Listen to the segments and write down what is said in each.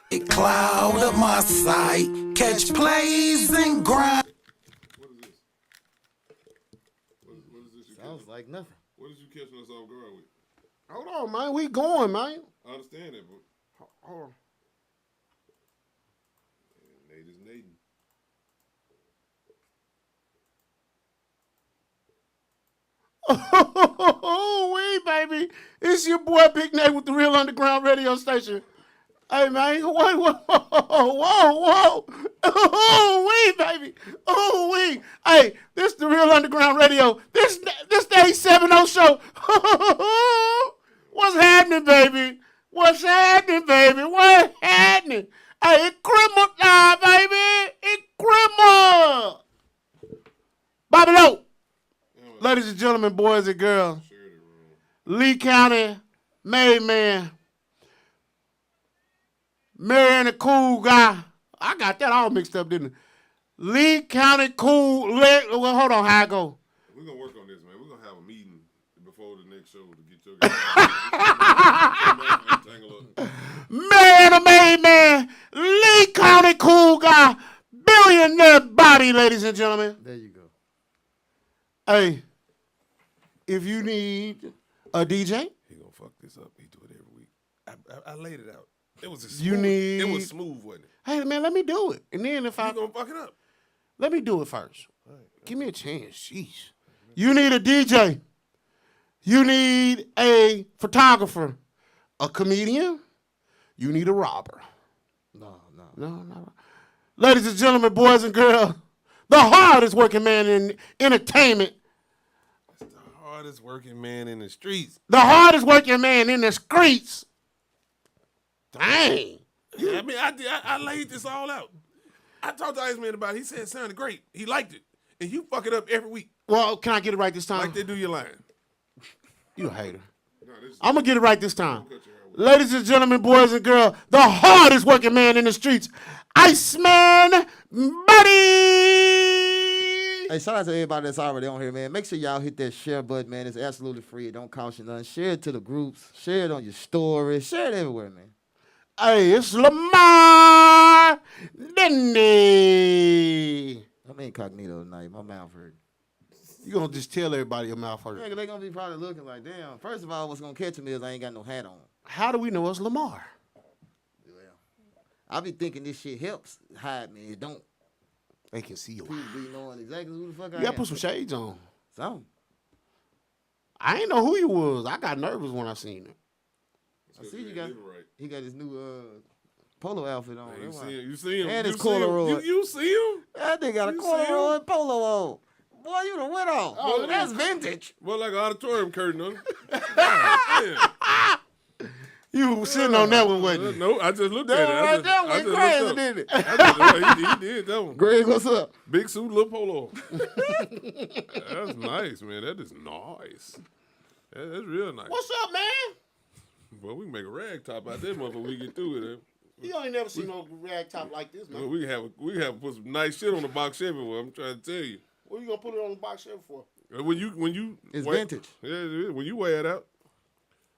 It cloud up my sight, catch plays and grind. What is this? What is this? Sounds like nothing. What is you catching us off guard with? Hold on, man. We going, man. I understand that, but Hold on. Nate is Naden. Oh, wee, baby. It's your boy Big Nate with the Real Underground Radio Station. Hey, man. Whoa. Oh, wee, baby. Oh, wee. Hey, this the Real Underground Radio. This the 870 show. What's happening, baby? What's happening, baby? What's happening? Hey, it's criminal now, baby. It's criminal. Bobby Lowe. Ladies and gentlemen, boys and girls, Lee County made man, Marion the cool guy. I got that all mixed up, didn't I? Lee County cool. Well, hold on, how I go? We're going to work on this, man. We're going to have a meeting before the next show to get your guys. Marion the made man, Lee County cool guy, Billionaire Bobby, ladies and gentlemen. There you go. Hey, if you need a DJ, He gonna fuck this up. He do it every week. I laid it out. It was a You smooth. need- It was smooth, wasn't it? hey man, let me do it. And then if You I gonna fuck it up? let me do it first. Give me a chance. Sheesh. You need a DJ. You need a photographer, a comedian. You need a robber. No. No. Ladies and gentlemen, boys and girls, the hardest working man in entertainment. That's the hardest working man in the streets. The hardest working man in the streets. Dang. I mean, I laid this all out. I talked to Iceman about it. He said it sounded great. He liked it. And you fuck it up every week. Well, can I get it right this time? Like they do your line. You a hater. No, this is I'm going to get it right this time. cut your hair away. Ladies and gentlemen, boys and girls, the hardest working man in the streets, Iceman Buddy. Hey, shout out to everybody that's already on here, man. Make sure y'all hit that share button, man. It's absolutely free. It don't cost you nothing. Share it to the groups. Share it on your story. Share it everywhere, man. Hey, it's Lamar Denny. I'm incognito tonight. My mouth hurt. You going to just tell everybody your mouth hurt. Yeah, they gonna be probably looking like, damn. First of all, what's gonna catch me is I ain't got no hat on. How do we know it's Lamar? Well, I be thinking this shit helps hide me. It don't. They can see you. People be knowing exactly who the fuck I You got am. to put some shades on. Something. I ain't know who you was. I got nervous when I seen him. I see you got. He got his new polo outfit on. Man, That's why. you see him. And you his see him. corduroy. You see him? That nigga got a You see corduroy him? polo on. Boy, you done went off. Oh, That's vintage. Well, like an auditorium curtain on. Yeah. You sitting on that one, wasn't you? No, I just looked at That it. one right there went crazy, didn't it? He did that one. Greg, what's up? Big suit, little polo. That's nice, man. That is nice. That's real nice. What's up, man? Well, we can make a rag top out there, motherfucker. When we get through it. You ain't never seen no rag top like this, man. Well, we can have put some nice shit on the box Chevy. Well, I'm trying to tell you. What you gonna put it on the box shelf for? When you It's wear- vintage. Yeah, it is. When you wear it out.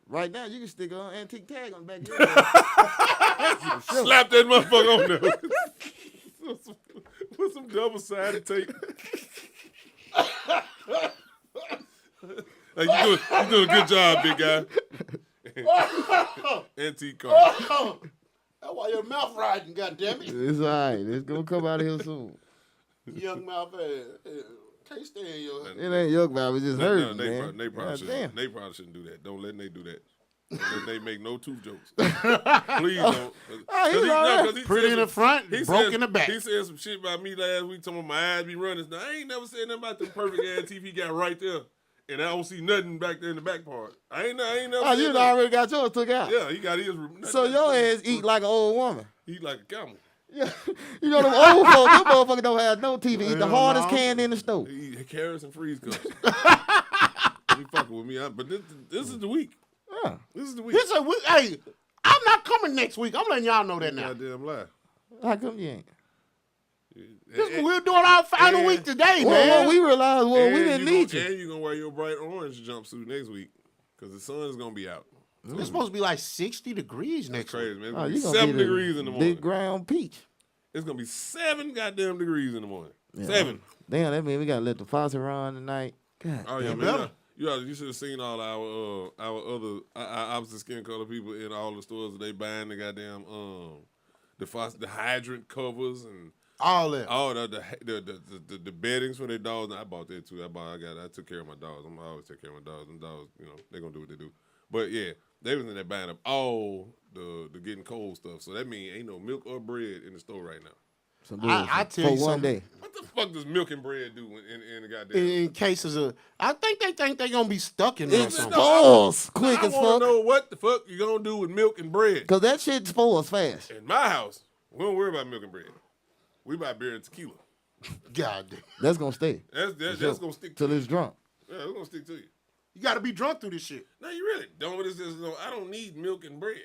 Right now, you can stick an antique tag on the back of your Slap that motherfucker on there. Put some double-sided tape. Hey, you doing a good job, big guy. Antique car. That's why your mouth riding, goddammit. It's all right. It's going to come out of here soon. Young mouth ass. Can't stand your. It ain't yoke vibe. It's just hurting, man. They probably God shouldn't. damn. They probably shouldn't do that. Don't let Nate do that. Don't let Nate make no tooth jokes. Please don't. Oh, he's all right. 'cause he Pretty said in the some- front, he broke said- in the back. He said some shit about me last week. Talking about my eyes be running. Now, I ain't never said nothing about the perfect ass teeth he got right there, and I don't see nothing back there in the back part. I ain't never. Oh, you said done nothing. already got yours took out. Yeah, he got his. So your ass eat like an old woman. Eat like a camel. Yeah. You know them old folks, them motherfuckers don't have no teeth. Eat the Hell hardest no. candy in the store. He eat carrots and freeze cups. He fucking with me, but this is the week. Yeah. This is the week. This a week. Hey, I'm not coming next week. I'm letting y'all know that now. Goddamn lie. How come you ain't? We're doing our final week today, Well, man. we realized, we And didn't you need gonna, you. And you're going to wear your bright orange jumpsuit next week because the sun is going to be out. It's supposed to be like 60 degrees That's next crazy, week. man. It's Oh, gonna you be gonna 7 be the degrees in the morning. Big ground peach. It's gonna be 7 goddamn degrees in the morning. Yeah. 7. Damn, that mean we gotta let the faucet run tonight. God Oh yeah, damn. man. You should have seen all our other opposite skin color people in all the stores that they buying the goddamn the hydrant covers and All that. all the beddings for their dogs. I bought that too. I took care of my dogs. I always take care of my dogs. And dogs, they're gonna do what they do. But yeah, they was in there buying up all the getting cold stuff. So that means ain't no milk or bread in the store right now. Some I bullshit. tell For you one something. day. What the fuck does milk and bread do in the goddamn? In cases of, I think they gonna be stuck in there or It something. spoils quick I as want fuck. to know what the fuck you gonna do with milk and bread. Cause that shit spoils fast. In my house, we don't worry about milk and bread. We buy beer and tequila. God damn. That's gonna stay That's gonna stick to till you. it's drunk. Yeah, it's gonna stick to you. You got to be drunk through this shit. No, you really don't. But it's just, I don't need milk and bread.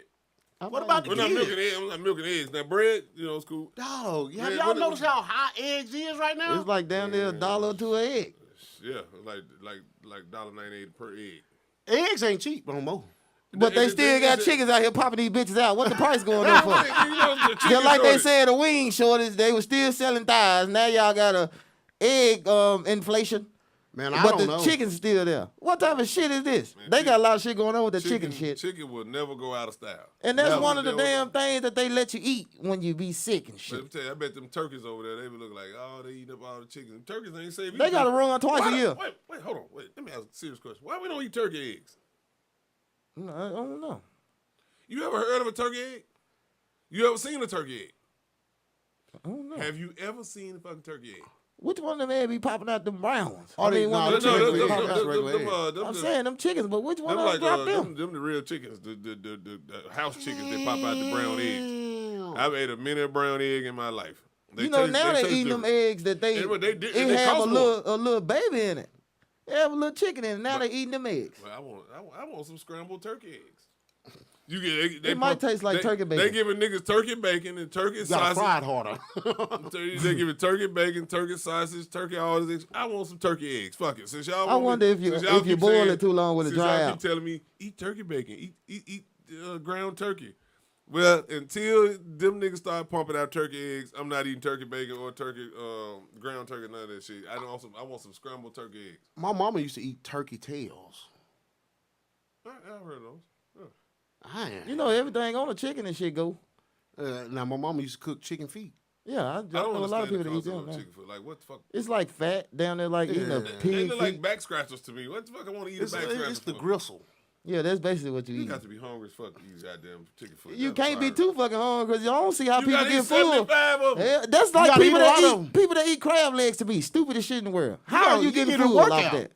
What about the Well, not milk and kids? eggs. I'm not milking eggs. Now bread, it's cool. Dog, have Man, y'all what- noticed how high eggs is right now? It's like down there $1 or $2 an egg. Yeah, like $1.98 per egg. Eggs ain't cheap no more. But they the still thing got is chickens out here popping these bitches out. What the price going on for? The chicken Just like they shortage. said, a wing shortage, they were still selling thighs. Now y'all got a egg inflation. Man, I But don't the know. chicken's still there. What type of shit is this? Man, They got a lot of shit going on with the chicken shit. Chicken will never go out of style. And that's Never. one of the Never. damn things that they let you eat when you be sick and But shit. let me tell you, I bet them turkeys over there, they would look like, oh, they eating up all the chicken. Turkeys ain't safe. They got to run twice a year. Wait, hold on. Wait, let me ask a serious question. Why we don't eat turkey eggs? No, I don't know. You ever heard of a turkey egg? You ever seen a turkey egg? I don't know. Have you ever seen a fucking turkey egg? Which one of them eggs be popping out them brown ones? Oh, they- one no, of them no, chickens no, be no, popping no, out- no, no. I'm saying them chickens, but which one Them of like them drop them? them the real chickens, the house chickens that pop out the brown eggs. I've ate a mini brown egg in my life. They You know, taste- now they they taste eating them different. eggs that they, Yeah, but they it have cost a little baby in it. They have a little chicken in it. Now they eating them eggs. Well, I want some scrambled turkey eggs. You get they It might taste like turkey bacon. They giving niggas turkey bacon and turkey You got sausage. fried harder. They giving turkey bacon, turkey sausage, turkey all this. I want some turkey eggs. Fuck it. Since y'all, I wonder if you keep boil saying- it too long, will it since dry y'all out? keep telling me eat turkey bacon, eat ground turkey. Well, until them niggas start pumping out turkey eggs, I'm not eating turkey bacon or turkey ground turkey, none of that shit. I want some scrambled turkey eggs. My mama used to eat turkey tails. I've heard of those. You know, everything on a chicken and shit go. Now, my mama used to cook chicken feet. Yeah, I I know don't a lot of understand people the that eat concept them. of now. chicken foot. Like, what the fuck? It's like fat down there, like eating a Yeah. They pig look feet. like back scratchers to me. What the fuck I want to eat It's, a back scratcher it's the for? gristle. Yeah, that's basically what you You eat. got to be hungry as fuck to eat goddamn chicken foot. You I'm can't be sorry. too fucking hungry because you don't see how You people gotta get eat full. 75 of them. Yeah, that's like gotta people eat a lot that of 'em. eat people that eat crab legs to me. Stupidest shit in the world. How No, are you you getting get a full off workout. that?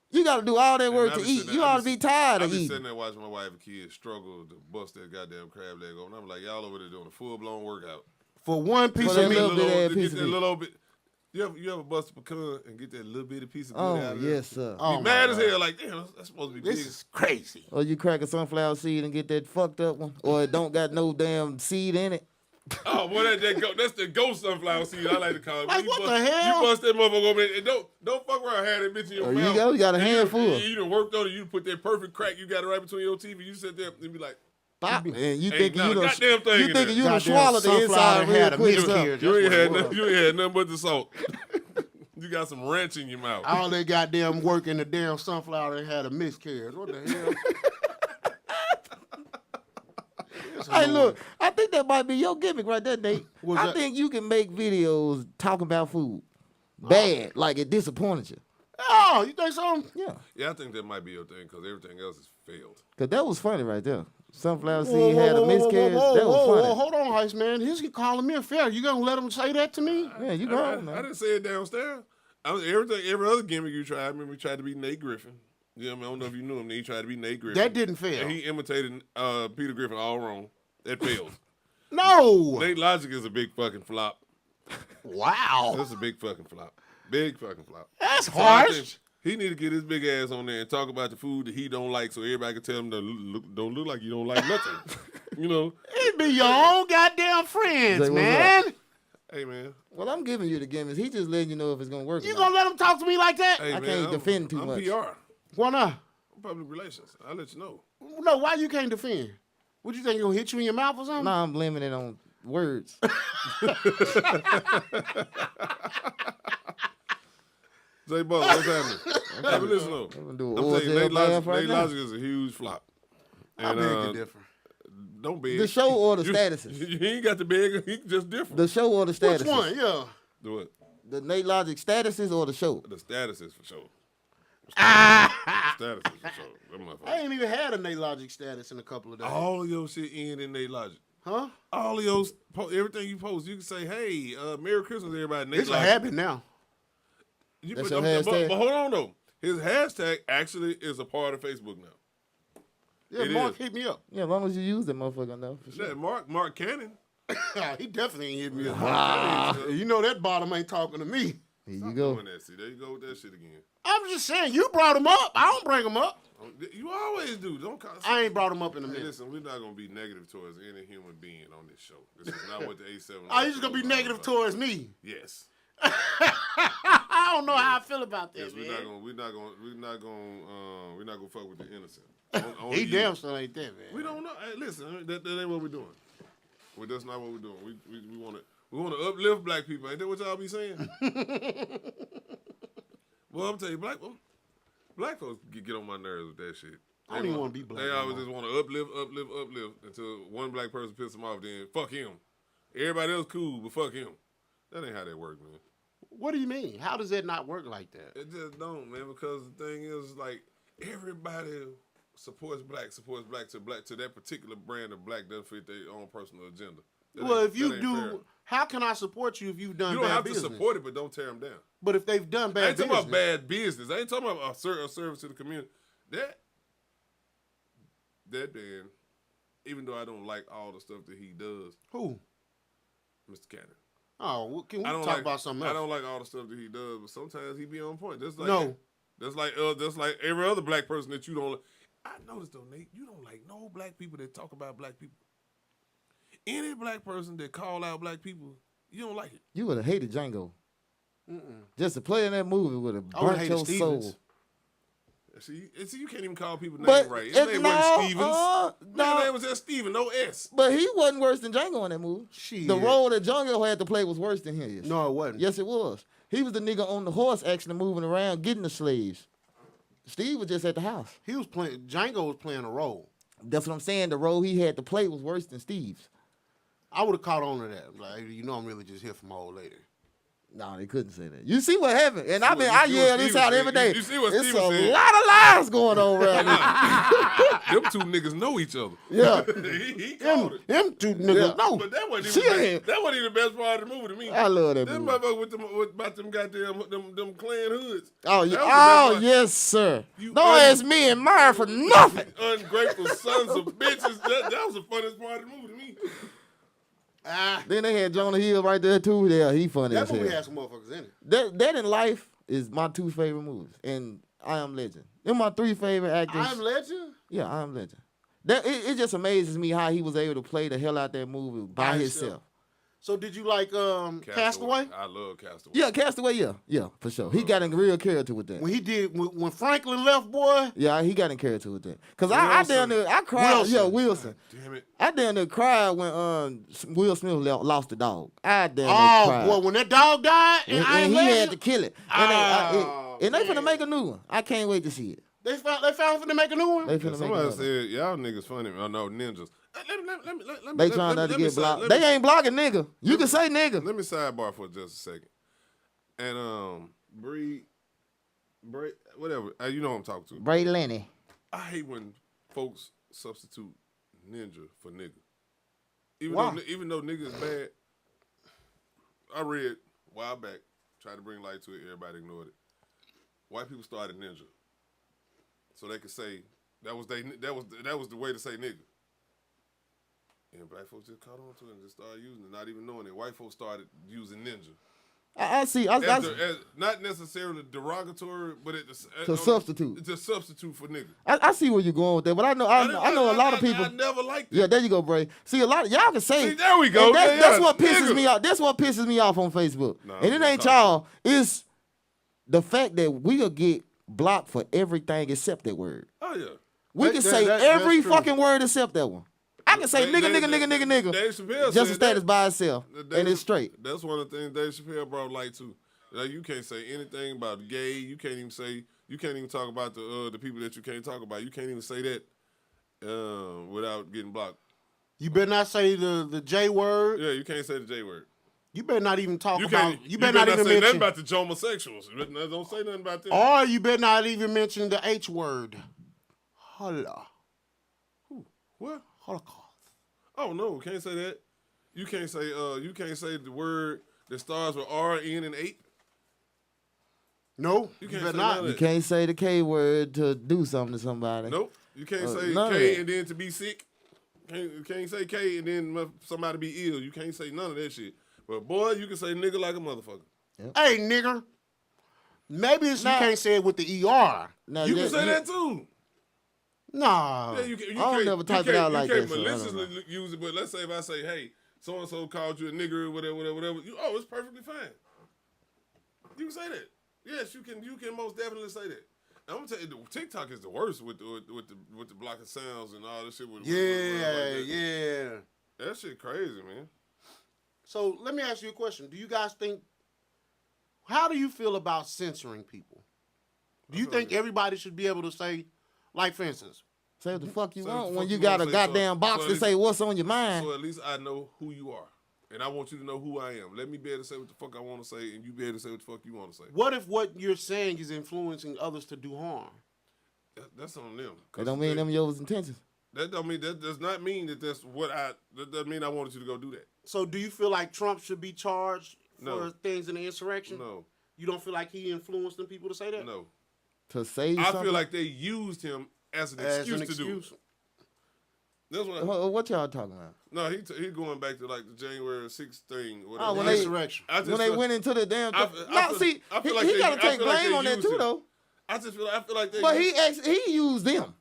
You got to do all that And work I to be eat. sitting You there- I ought to be tired I of be eating. sitting there watching my wife and kids struggle to bust that goddamn crab leg open. I'm like, y'all over there doing a full blown workout. For one piece For that of meat. little bit ass to piece get of that meat. little bit. You ever bust a pecan and get that little bitty piece of good Oh, out of there? yes, sir. Oh, Be my mad as God. hell. Like, damn, that's supposed to be This big. is crazy. Or you crack a sunflower seed and get that fucked up one, or it don't got no damn seed in it. Oh, boy, that's the ghost sunflower seed. I like to call it. Like, You what bust- the hell? You bust that motherfucker over there and don't fuck around having that bitch in your There you mouth. go, you got a And handful. You done worked on it. You put that perfect crack. You got it right between your teeth. And you sit there and be like, Pop, and you Ain't thinking not you a done, goddamn thing you in thinking there. you done Goddamn swallowed the sunflower inside real had a quick. miscarriage. Son. you ain't That's had what it was. you ain't had nothing but the salt. You got some ranch in your mouth. All that goddamn work in the damn sunflower and had a miscarriage. What the hell? Hey, look, I think that might be your gimmick right there, Nate. What's I that? think you can make videos talking about food. Bad, like it disappointed you. Oh, you think so? Yeah, Yeah, I think that might be your thing because everything else has failed. because that was funny right there. Sunflower seed had a miscarriage. That was funny. Hold on, Heist, man. He's calling me a fair. You gonna let him say that to me? Yeah, you I grown, man. didn't say it downstairs. Every other gimmick you tried. I remember we tried to be Nate Griffin. Yeah, I don't know if you knew him. He tried to be Nate Griffin. That didn't fail. And he imitated Peter Griffin all wrong. That failed. No. Nate Logic is a big fucking flop. Wow. That's a big fucking flop. Big fucking flop. That's So I harsh. think he need to get his big ass on there and talk about the food that he don't like, so everybody can tell him don't look like you don't like nothing. You know, It be your own goddamn friends, Say what's man. hey man, Well, I'm giving you the gimmicks. He just letting you know if it's gonna work. You or gonna not. let him talk to me like that? hey I man, can't defend too I'm much. PR. Why not? Public relations. I'll let you know. No, why you can't defend? What you think, he gonna hit you in your mouth or something? Nah, I'm blaming it on words. J Butler, what's happening? Hey, but listen though. I'm gonna do I'm an telling you, Nate laugh right Nate now. Logic is a huge flop. I And, beg to differ. don't beg. The show or the statuses? You ain't got to beg. He just different. The show or the statuses? Which one? Yeah. Do it. The Nate Logic statuses or the show? The statuses for sure. Statuses for sure. That motherfucker. I ain't even had a Nate Logic status in a couple of days. All of your shit end in Nate Logic. Huh? All of your everything you post, you can say, "Hey, Merry Christmas, everybody." Nate It's a Logic. habit now. That's your hashtag? But hold on though. His hashtag actually is a part of Facebook now. Yeah, It Mark is. hit me up. Yeah, as long as you use that motherfucker now. For sure. Yeah, Mark Cannon. He definitely ain't hit me up. You know that bottom ain't talking to me. Here Stop you go. doing that. See, there you go with that shit again. I'm just saying, you brought him up. I don't bring him up. You always do. Don't call. I ain't brought him up in a Hey, minute. listen, we're not gonna be negative towards any human being on this show. This is not what the A7. Oh, you just gonna be negative towards me. Yes. I don't know how I feel about that, Yes, man. we're not gonna fuck with the innocent. He you. damn sure ain't that, man. We don't know. Hey, listen, that ain't what we're doing. Well, that's not what we're doing. We want to uplift black people. Ain't that what y'all be saying? Well, I'm telling you, black folks get on my nerves with that shit. I don't even want to be black. They no always more. just want to uplift until one black person pisses them off. Then fuck him. Everybody else cool, but fuck him. That ain't how that work, man. What do you mean? How does that not work like that? It just don't, man. Because the thing is, like, everybody supports black to that particular brand of black doesn't fit their own personal agenda. Well, if you that ain't do, fair. how can I support you if you've done You don't bad have business? to support it, but don't tear them down. But if they've done I bad ain't talking business, about bad business. I ain't talking about a service to the community. That man, even though I don't like all the stuff that he does, who? Mr. Cannon. Oh, well, can we I don't talk like, about something else? I don't like all the stuff that he does, but sometimes he be on point. That's like No. That's like every other black person that you don't like. I noticed though, Nate, you don't like no black people that talk about black people. Any black person that call out black people, you don't like it. You would have hated Django. Just to play in that movie would have I would've burnt hated your Stevens. soul. See, you can't even call people But name right. His it- name no, wasn't Stevens. His no. name was just Steven, no S. But he wasn't worse than Django in that movie. Shit. The role that Django had to play was worse than his. No, it wasn't. Yes, it was. He was the nigga on the horse actually moving around getting the slaves. Steve was just at the house. He was playing. Django was playing a role. That's what I'm saying. The role he had to play was worse than Steve's. I would have caught on to that. Like, you know, I'm really just here for my old lady. No, they couldn't say that. You see what happened? And I mean, You I see yell what this Steven out said. every day. You see what It's Steven a said. lot of lies going on around here. Them two niggas know each other. Yeah. he called it. Them two niggas. Yeah. No. But that wasn't Shit. even the best part of the movie to me. I love that Them movie. motherfuckers with about them goddamn them Klan hoods. Oh, That was the yeah. best Oh, part. yes, sir. You Don't ask me and Myra for nothing. Ungrateful sons of bitches. That was the funniest part of the movie to me. Then they had Jonah Hill right there, too. Yeah, he funny That as movie hell. had some motherfuckers in it. That in Life is my two favorite movies. And I Am Legend. They're my three favorite actors. I'm Legend? Yeah, I Am Legend. It just amazes me how he was able to play the hell out that movie by himself. So did you like Castaway? I love Castaway. Yeah, Castaway, yeah, for sure. He got in real character with that. When he did, when Franklin left, boy. Yeah, he got in character with that. Cause I down there, I cried. Wilson. Yeah, Wilson. Damn it. I down there cried when Will Smith lost the dog. I down there Oh, cried. boy, when that dog died, and I he Legend, had to kill it. And they finna make a new one. I can't wait to see it. They found for to make a new one. They Yeah, finna make somebody another. said, y'all niggas funny. Oh, no, ninjas. They trying not to get blocked. They ain't blocking nigga. You can say nigga. Let me sidebar for just a second. And Bree, whatever. You know what I'm talking to. Bray Lenny. I hate when folks substitute ninja for nigga. Why? Even though nigga is bad, I read a while back, tried to bring light to it, everybody ignored it. White people started ninja. So they could say that was the way to say nigga. And black folks just caught on to it and just started using it, not even knowing it. White folks started using ninja. I see. As not necessarily derogatory, but To substitute. It's a substitute for nigga. I see where you're going with that, but I know a lot of people. I never liked it. Yeah, there you go, Bray. See, a lot of y'all can say. See, there we go. and that's Yeah, what pisses nigga. me off. That's what pisses me off on Facebook. Nah, and it I'm ain't talking. y'all. It's the fact that we'll get blocked for everything except that word. Oh Oh yeah. We can say that's every true. fucking word except that one. I can say nigga. Dave Chappelle Just a said status that. by itself, and it's straight. That's one of the things Dave Chappelle brought light to. Like, you can't say anything about gay. You can't even talk about the people that you can't talk about. You can't even say that without getting blocked. You better not say the J word. Yeah, you can't say the J word. You better not even talk You about. can't. You better not even say nothing mention. about the homosexuals. Don't say nothing about them. Or you better not even mention the H word. Holla. What? Holocaust. Oh no, can't say that. You can't say the word that starts with R, N, and 8. No, You you can't better say none not. of You that. can't say the K word to do something to somebody. Nope. You can't say none of K that. and then to be sick. Can't say K and then somebody be ill. You can't say none of that shit. But boy, you can say nigga like a motherfucker. Hey, nigger. Maybe it's you can't say it with the ER. Now, You can say that too. Nah. Yeah, you can. I don't never type it out like that, so I You don't can't maliciously use it, but let's say if I say, hey, so and so called you a nigger, whatever. It's perfectly fine. You can say that. Yes, you can. You can most definitely say that. I'm gonna tell you, TikTok is the worst with the blocking sounds and all this shit. Yeah. That shit crazy, man. So let me ask you a question. Do you guys think? How do you feel about censoring people? Do you think everybody should be able to say, like, for instance, Say what the fuck you Say what want the when fuck you you got wanna a say, goddamn box so to at say what's on your mind. So at least I know who you are, and I want you to know who I am. Let me be able to say what the fuck I want to say, and you be able to say what the fuck you want to say. what if what you're saying is influencing others to do harm? That's on them. It don't mean them your intentions. That don't mean that does not mean that that's what that doesn't mean I wanted you to go do that. So do you feel like Trump should be charged for No. things in the insurrection? No, You don't feel like he influenced them people to say that? no. To say I something. feel like they used him as an excuse to do it. That's what. What y'all talking about? No, he going back to like the January 6th thing. Whatever. Oh, when The they- insurrection. I just When they feel- went into the damn. I feel like he they- got to I take feel like blame they on that used too, him. though. I feel like they. But he used them.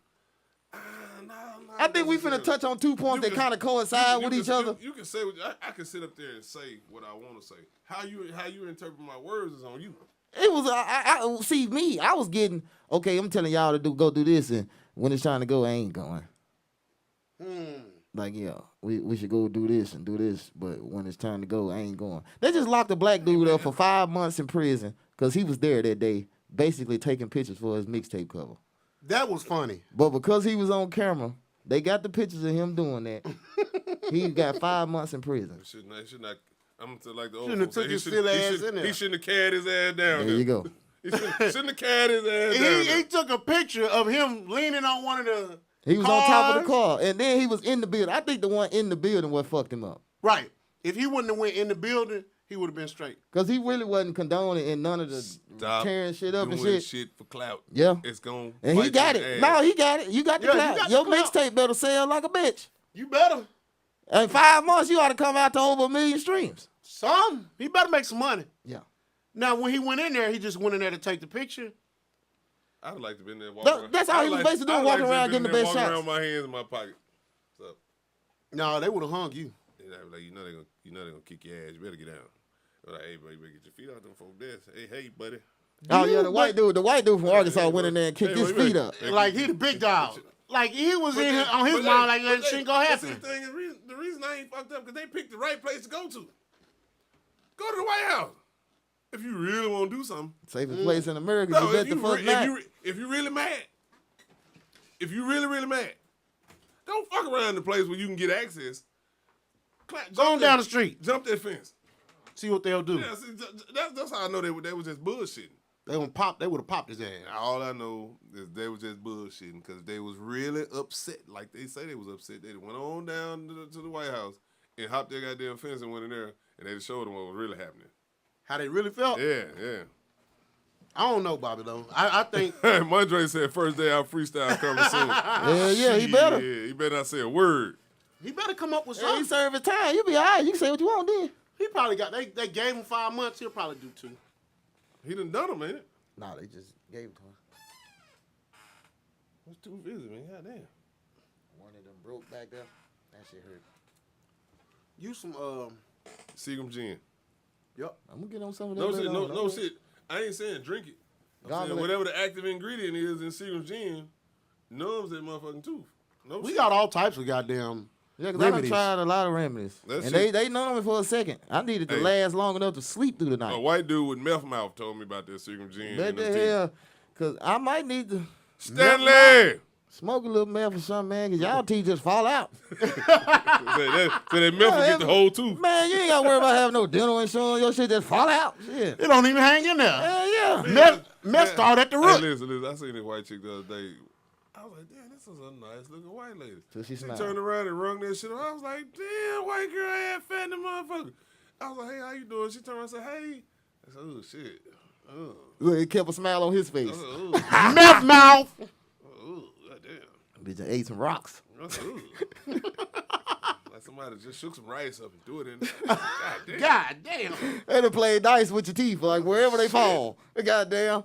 I think we finna touch on 2 points that kind of coincide with each other. You can say I can sit up there and say what I want to say. How you interpret my words is on you. It was I see me. I was getting okay. I'm telling y'all to go do this, and when it's time to go, I ain't going. Like we should go do this and do this, but when it's time to go, I ain't going. They just locked a black dude up for 5 months in prison because he was there that day, basically taking pictures for his mixtape cover. That was funny. But because he was on camera, they got the pictures of him doing that. He got 5 months in prison. Should not. I'm to like the old Shouldn't have folks say, took his still ass in there. He shouldn't have carried his ass down. There you go. He shouldn't have carried his ass down. He took a picture of him leaning on one of the He was on top of the cars. car, and then he was in the building. I think the one in the building what fucked him up. Right. If he wouldn't have went in the building, he would have been straight. Because he really wasn't condoning in none of the Stop tearing shit up and doing shit. for clout. Yeah. It's gone. And he got it. No, he got it. You got the Yeah, you clout. got the Your clout. mixtape better sell like a bitch. You better. In 5 months, you ought to come out to over 1 million streams. Some. He better make some money. Yeah. Now, when he went in there, he just went in there to take the picture. I'd like to be in there. That's all he was basically doing, walking around getting the best walking shots. around with my hands in my pocket. So, No, they would have hung you. like, you know they're gonna kick your ass. You better get down. They're like, hey, bro, you better get your feet out them folk there. Hey, buddy. Oh, yeah, the white dude from Arkansas went in there and kicked Hey, his wait, feet wait. up. Like, he the big dog. Like, he was in on his mind like that shit go happen. The thing is, the reason I ain't fucked up because they picked the right place to go to. Go to the White House. If you really want to do something. Safest place in America. No, you bet the fuck not. if you really mad, if you really mad, don't fuck around the place where you can get access. Go on down the street. Jump that fence. See what they'll do. Yeah, see, that's how I know they was just bullshitting. They would have popped his ass. All I know is they was just bullshitting because they was really upset. Like they say they was upset. They went on down to the White House and hopped their goddamn fence and went in there and they showed them what was really happening. How they really felt? Yeah. I don't know, Bobby, though. I think... Mondre said first day our freestyle coming soon. Yeah, he better. Yeah, he better not say a word. He better come up with Yeah, he something. serve his time. You be all right. You can say what you want then. He probably got... They gave him 5 months. He'll probably do 2. He done them, ain't it? Nah, they just gave it to him. That's too busy, man. Goddamn. One of them broke back there. That shit hurt. Use some... Seagum gin. Yep. I'm gonna get on some of that. No later shit, on. no shit. I ain't saying drink it. I'm saying Goblet. whatever the active ingredient is in Seagum gin, numbs that motherfucking tooth. No We shit. got all types of goddamn Yeah, because I done remedies. tried a lot of remedies. That And shit- they numb me for a second. I needed to Hey. last long enough to sleep through the night. A white dude with meth mouth told me about that Seagram gin. What and the them teeth. hell? Because I might need to Stanley! smoke a little meth or something, man, because y'all teeth just fall out. So that meth will get the whole tooth. Man, you ain't got to worry about having no dental insurance. Your shit just fall out. Shit. It don't even hang in there. Hell yeah. Meth start at the Hey, root. listen. I seen this white chick the other day. I was like, damn, this is a nice looking white lady. So she smiled. turned around and rung that shit on. I was like, damn, white girl ass fat in the motherfucker. I was like, hey, how you doing? She turned around and said, hey. I said, oh, shit. Oh. Look, he kept a smile on his face. Oh, Meth mouth. oh, goddamn. Bitch, I ate some rocks. Like somebody just shook some rice up and threw it in there. Goddamn. God damn. They done played dice with your teeth, like wherever they fall. Goddamn. Goddamn.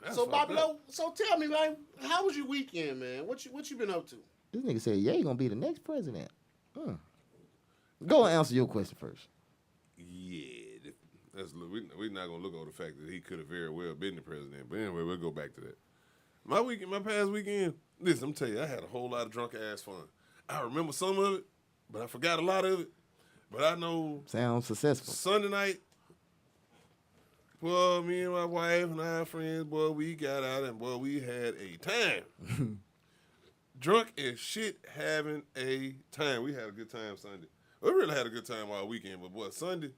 That's So, fucked Bobby, up. so tell me, man, how was your weekend, man? What you been up to? This nigga said, yeah, you gonna be the next president. Go and answer your question first. Yeah. We're not going to look over the fact that he could have very well been the president. But anyway, we'll go back to that. My past weekend, listen, I'm telling you, I had a whole lot of drunk ass fun. I remember some of it, but I forgot a lot of it. But I know Sounds successful. Sunday night, well, me and my wife and our friends, boy, we got out and, boy, we had a time. Drunk as shit having a time. We had a good time Sunday. We really had a good time all weekend, but, boy, Sunday,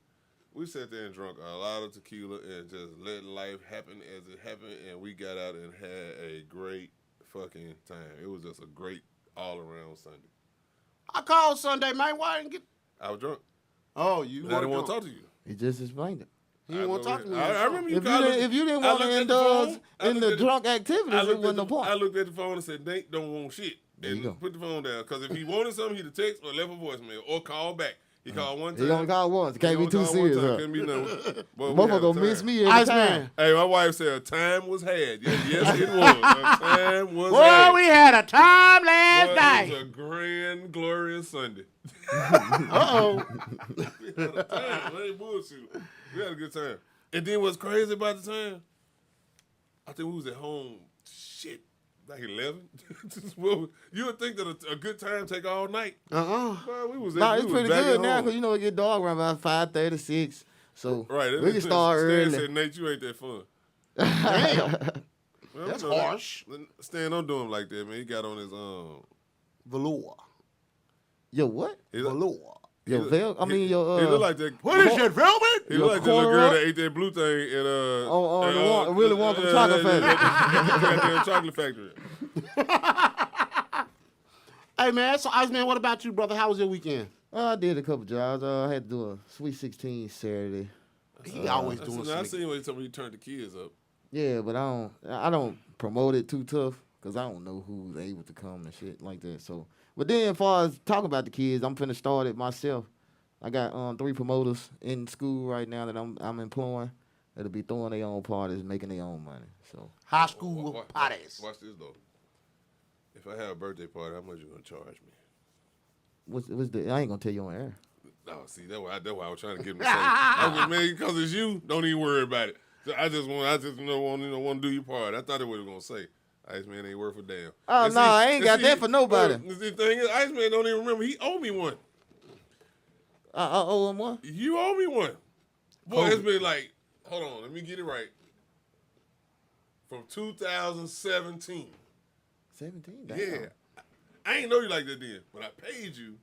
we sat there and drank a lot of tequila and just let life happen as it happened, and we got out and had a great fucking time. It was just a great all-around Sunday. I called Sunday, man. Why didn't get? I was drunk. Oh, you? I didn't want to talk to you. He just explained it. He didn't want to talk to me. I remember you If you, called didn't, me. if you didn't I want to looked at the indulge phone. I in looked the at drunk activities, it wasn't no I point. looked at the phone and said, Nate don't want shit. There you And go. put the phone down. Because if he wanted something, he'd have texted or left a voicemail or called back. He called one time. He only called once. It can't be He too only called one serious, time. huh? Couldn't be nothing. But we had Motherfucker a gonna time. miss me every Ice time. Man. Hey, my wife said a time was had. Yes, it was. A time was Boy, had. we had a time last Boy, night. it was a grand, glorious Sunday. Uh-oh. We had a time. I ain't bullshit. We had a good time. And then what's crazy about the time? I think we was at home, shit, like 11. You would think that a good time take all night. Uh-uh. Well, we was Nah, we it's was pretty back good at now home. because you know it get dark around about 5:36. So Right. we can start Stan early. said, Nate, you ain't that fun. Damn. Well, That's you know, harsh. Stan, don't do him like that, man. He got on his Velour. Yo, what? he Velour. Your Vel? I mean, he your look like that. What is that, velvet? He your look like that little girl corduroy? that ate that blue thing at the Willy Wonka chocolate factory. Goddamn chocolate factory. Hey, man. So, Iceman, what about you, brother? How was your weekend? I did a couple jobs. I had to do a Sweet 16 Saturday. He always doing I something. seen when he told me he turned the kids up. Yeah, but I don't promote it too tough because I don't know who's able to come and shit like that. So, but then as far as talking about the kids, I'm finna start it myself. I got 3 promoters in school right now that I'm employing. That'll be throwing their own parties, making their own money. So High school parties. Watch this though. If I have a birthday party, how much you gonna charge me? what's the? I ain't gonna tell you on air. Oh, see, that's why I was trying to get him to say. I was like, man, because it's you, don't even worry about it. So I just want to do your part. I thought it was gonna say, Iceman ain't worth a damn. Oh, And no, I ain't got that for nobody. The thing is, Iceman don't even remember. He owed me one. I owe him one. You owe me one. Boy, it's been like, hold on, let me get it right. From 2017. 17. Damn. Yeah. I ain't know you like that then, but I paid you.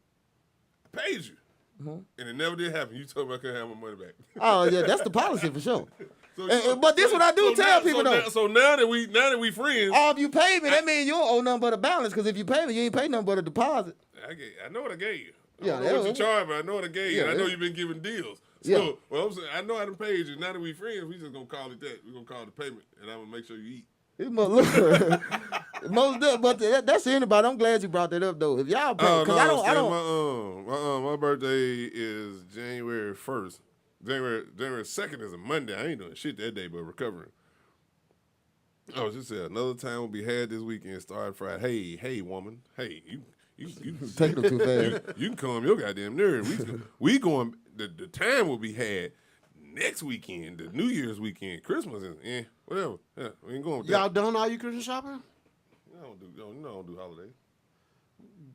Mhm. And it never did happen. You told me I couldn't have my money back. Oh yeah, that's the policy for sure. So, But this what I do tell people though. So now that we friends, Oh, if you pay me, that means you don't owe nothing but a balance. Because if you pay me, you ain't pay nothing but a deposit. I know what I gave you. Yeah, I don't know what you that- charged, but I know what I gave you. Yeah, And I know that- you've been giving deals. So, Yeah. well, I'm saying, I know I done paid you. Now that we friends, we just gonna call it that. We're gonna call it the payment, and I'm gonna make sure you eat. It must look. But that's anybody. I'm glad you brought that up though. If y'all pay, because I don't. My birthday is January 1st. January 2nd is a Monday. I ain't doing shit that day, but recovering. I was just saying, another time will be had this weekend. Start Friday. Hey, woman. Hey, you Take them too fast. you can calm your goddamn nerve. We going. The time will be had next weekend, the New Year's weekend, Christmas, and whatever. Yeah, we ain't going with Y'all that. done all your Christmas shopping? I don't do holidays.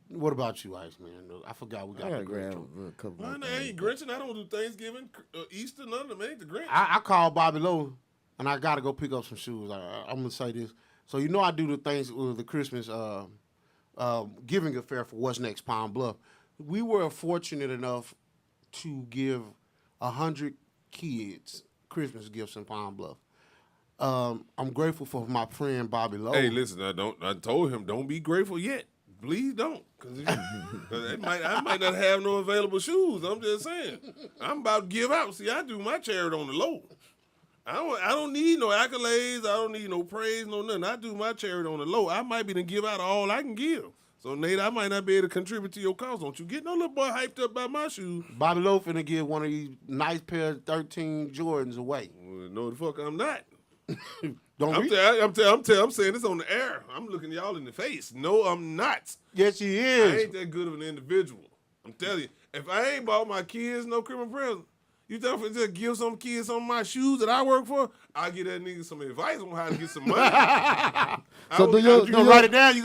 What about you, Ice Man? I forgot we got I the gotta grab Grinch. a couple. Man, I ain't Grinching. I don't do Thanksgiving, Easter, none of them. Ain't the Grinch. I called Bobby Lowe, and I got to go pick up some shoes. I'm going to say this. So, I do the things with the Christmas giving affair for What's Next Pine Bluff. We were fortunate enough to give 100 kids Christmas gifts in Pine Bluff. I'm grateful for my friend Bobby Lowe. Hey, listen, I told him don't be grateful yet. Please don't, because I might not have no available shoes. I'm just saying. I'm about to give out. See, I do my charity on the low. I don't need no accolades. I don't need no praise, no nothing. I do my charity on the low. I might be to give out all I can give. So, Nate, I might not be able to contribute to your cause. Don't you get no little boy hyped up by my shoes. Bobby Lowe finna give one of these nice pair of 13 Jordans away. Well, no, the fuck I'm not. I'm I'm saying this on the air. I'm looking y'all in the face. No, I'm not. Yes, he I is. ain't that good of an individual. I'm telling you. If I ain't bought my kids no Christmas present, you think if I just give some kids some of my shoes that I work for, I get that nigga some advice on how to get some money. So You gonna write it down?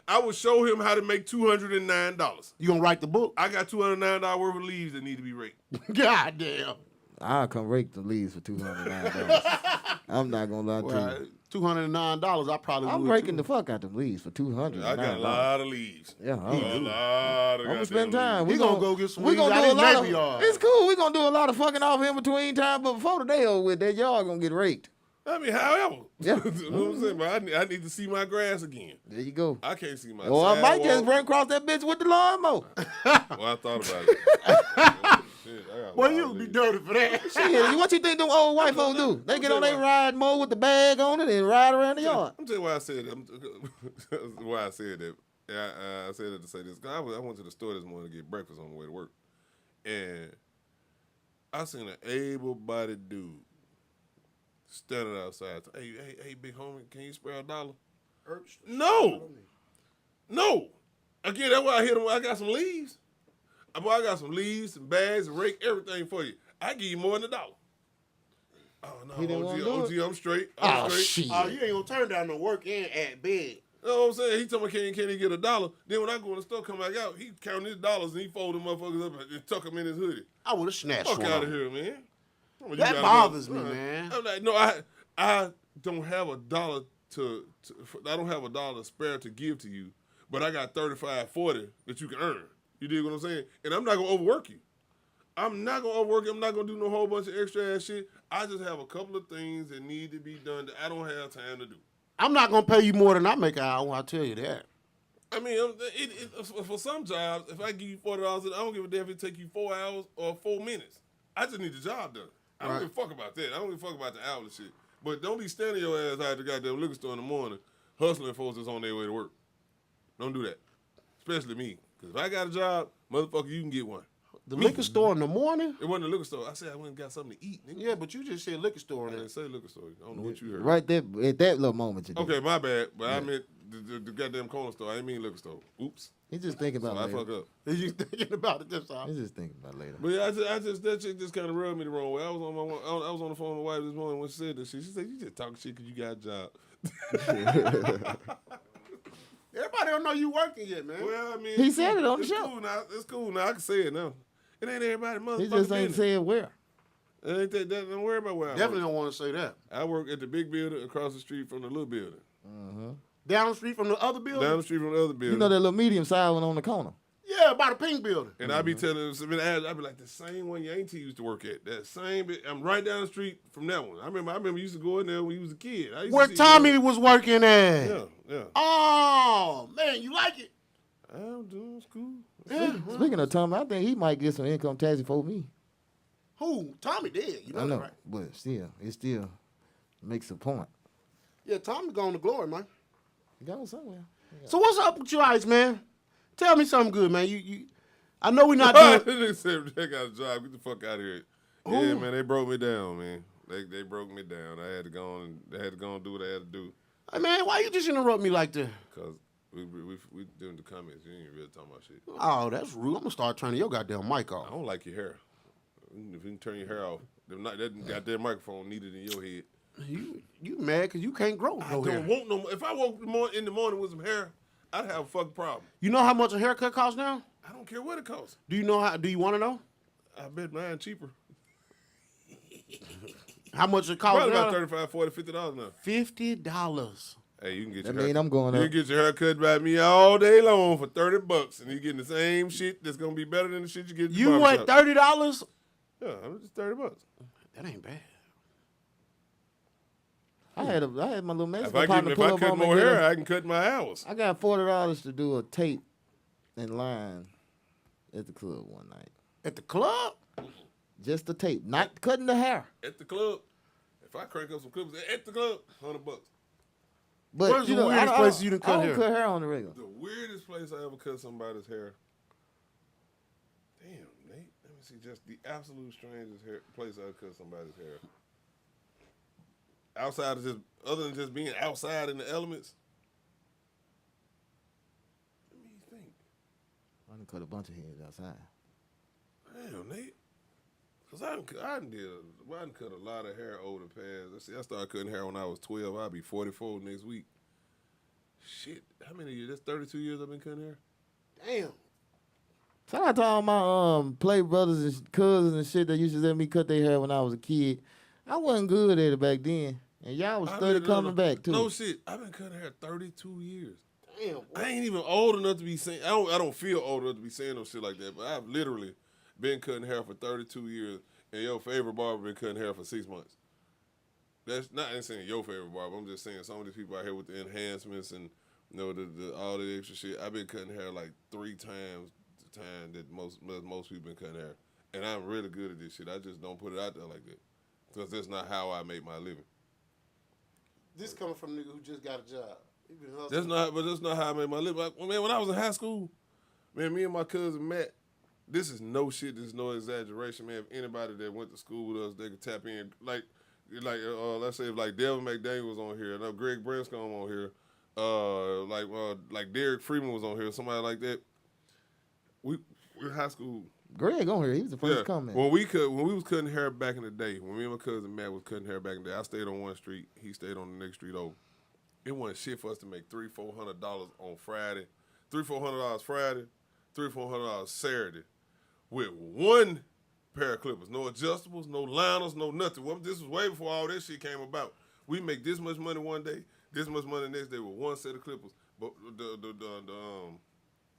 I will show him how to make $209. You gonna write the book? I got $209 worth of leaves that need to be raked. God damn. I'll come rake the leaves for $209. I'm not gonna lie to you. $209. I probably I'm would raking too. the fuck out them leaves for $200. I got a lot of leaves. Yeah, A lot of I'm gonna goddamn spend time. leaves. He gonna go get some We leaves gonna out do a his lot neighbor yard. It's cool. We gonna do a lot of fucking off in between time, but before the day over with, that yard gonna get raked. I mean, however. Yeah. You know what I'm saying? But I need to see my grass again. There you go. I can't see my Or I might just sidewalk. run across that bitch with the lawnmower. Well, I thought about it. Shit, I got a Well, lot you of would be leaves. dirty for that. Shit, what you think them old white folks do? They get on their ride mower with the bag on it and ride around the yard. I'm telling you why I said that. Why I said that. I said that to say this. I went to the store this morning to get breakfast on the way to work. And I seen an able-bodied dude standing outside. Hey, big homie, can you spare $1? No. Again, that's why I hit him. I got some leaves. I got some leaves, some bags, a rake, everything for you. I give you more than $1. Oh, no, He didn't wanna do OG, I'm straight. Oh, shit. Oh, you ain't gonna turn down no work and at bed. You know what I'm saying? He told me, can he get $1? Then when I go in the store, come back out, he counting his dollars and he fold them motherfuckers up and tuck them in his hoodie. I would have snatched Fuck one. out of here, man. Well, you That gotta bothers go. me, man. I'm like, no, I don't have $1 I don't have $1 spare to give to you, but I got 35, 40 that you can earn. You dig what I'm saying? And I'm not gonna overwork you. I'm not gonna overwork you. I'm not gonna do no whole bunch of extra ass shit. I just have a couple of things that need to be done that I don't have time to do. I'm not gonna pay you more than I make an hour. I'll tell you that. I mean, for some jobs, if I give you $40, I don't give a damn if it take you 4 hours or 4 minutes. I just need the job done. I don't give a fuck about that. I don't give a fuck about the hourly shit. But don't be standing your ass out at the goddamn liquor store in the morning hustling folks that's on their way to work. Don't do that. Especially me. Because if I got a job, motherfucker, you can get one. The liquor store in the morning? It wasn't a liquor store. I said I went and got something to eat, nigga. Yeah, but you just said liquor store I in there. didn't say liquor store. I don't know what you heard. Right there, at that little moment you did. Okay, my bad. But I meant the goddamn corner store. I didn't mean liquor store. Oops. He's just thinking So about I later. fuck up. You thinking about it this time? He's just thinking about later. But yeah, that shit just kind of rubbed me the wrong way. I was on the phone with my wife this morning when she said this shit. She said, "You just talking shit because you got a job." Everybody don't know you working yet, man. Well, I mean, He said it on the it's show. Cool now. It's cool now. I can say it now. It ain't everybody motherfucking He just ain't business. saying where. It ain't that. Don't worry about where I Definitely work. don't want to say that. I work at the big building across the street from the little building. Down the street from the other building? Down the street from the other building. You know that little medium sized one on the corner. Yeah, by the pink building. And I be telling them, I be like, the same one your auntie used to work at. That same, I'm right down the street from that one. I remember you used to go in there when you was a kid. I used Where to see Tommy was working at. Yeah. Oh, man, you like it? I'm doing school. Yeah. Speaking of Tommy, I think he might get some income tax before me. Who? Tommy did. You know, I know, that, right? but it still makes a point. Yeah, Tommy going to glory, man. He got somewhere. So what's up with you Ice, man? Tell me something good, man. You I know we're not doing... They said they got a job. Get the fuck out of here. Yeah, man, they broke me down, man. They broke me down. I had to go on and do what I had to do. Hey, man, why you just interrupt me like that? Cause we doing the comments. You ain't really talking about shit. Oh, that's rude. I'm going to start turning your goddamn mic I off. don't like your hair. If you can turn your hair off, that goddamn microphone needed in your head. You mad because you can't grow I no hair. don't want no more. If I woke in the morning with some hair, I'd have a fucking problem. You know how much a haircut costs now? I don't care what it costs. Do you know how? Do you want to know? I bet mine cheaper. How much it costs Probably now? about $35, $40, $50 now. $50. Hey, you can get That your mean hair. I'm going You up. can get your hair cut by me all day long for $30, and you getting the same shit that's gonna be better than the shit you get. At the You want barbershop. $30? Yeah, I'm just $30. That ain't bad. I had my little If Mexican I partner pull up cut on me. more and get hair, a- I can cut my hours. I got $40 to do a tape in line at the club one night. At the club? Just the tape, not cutting the hair. At the club, if I crank up some clippers at the club, $100. But Where's you the know, weirdest place you done cut I don't hair? cut hair on the regular. The weirdest place I ever cut somebody's hair. Damn, Nate. Let me see. Just the absolute strangest place I cut somebody's hair. Outside of just, other than just being outside in the elements. Let me think. I done cut a bunch of heads outside. Damn, Nate. Cause I done cut a lot of hair over the past. Let's see, I started cutting hair when I was 12. I'll be 44 next week. Shit, how many years? That's 32 years I've been cutting hair. Damn. Shout out to all my play brothers and cousins and shit that used to let me cut their hair when I was a kid. I wasn't good at it back then, and y'all was steady coming back too. No shit, I've been cutting hair 32 years. Damn. I ain't even old enough to be saying. I don't feel old enough to be saying no shit like that. But I've literally been cutting hair for 32 years, and your favorite barber been cutting hair for 6 months. That's not I'm saying your favorite barber. I'm just saying some of these people out here with the enhancements and the all the extra shit. I've been cutting hair like 3 times the time that most people been cutting hair, and I'm really good at this shit. I just don't put it out there like that because that's not how I make my living. This coming from a nigga who just got a job. He been hustling. That's not how I made my living. Like, man, when I was in high school, man, me and my cousin Matt. This is no shit. This is no exaggeration, man. If anybody that went to school with us, they could tap in. Like let's say if like Devin McDaniel was on here, and Greg Branscombe on here, like Derek Freeman was on here, somebody like that. We in high school. Greg on here, he was the first coming. When we was cutting hair back in the day, when me and my cousin Matt was cutting hair back in the day, I stayed on one street, he stayed on the next street over. It wasn't shit for us to make $300-$400 on Friday, $300-$400 Friday, $300-$400 Saturday, with one pair of clippers, no adjustables, no liners, no nothing. Well, this was way before all that shit came about. We make this much money one day, this much money the next day with one set of clippers. But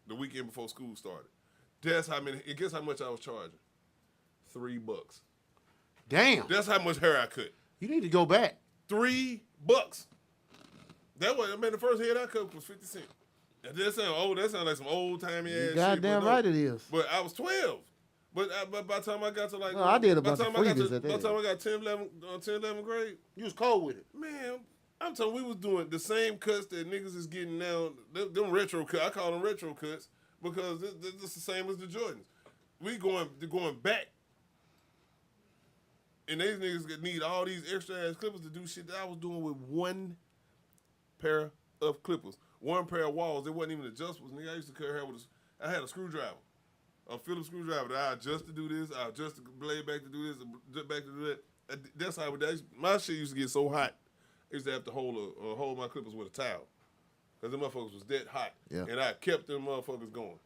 the weekend before school started. That's how many. Guess how much I was charging? $3. Damn. That's how much hair I cut. You need to go back. $3. That was, the first head I cut was 50 cents. And that sound old. That sound like some old timey ass shit. Goddamn right it is. But I was 12. But by the time I got to like, No, I did a by bunch the of time I got freezes to, at by the that. time I got 10, 11 grade, You was cold with it. man, I'm telling you, we was doing the same cuts that niggas is getting now. Them retro cuts. I call them retro cuts because this is the same as the Jordans. We going back. And these niggas need all these extra ass clippers to do shit that I was doing with one pair of clippers. One pair of walls. It wasn't even adjustables. Nigga, I used to cut hair with I had a screwdriver. A Phillips screwdriver that I adjust to do this, I adjust the blade back to do this, back to do that. That's how my shit used to get so hot. I used to have to hold my clippers with a towel. Because them motherfuckers was that hot. Yeah. And I kept them motherfuckers going.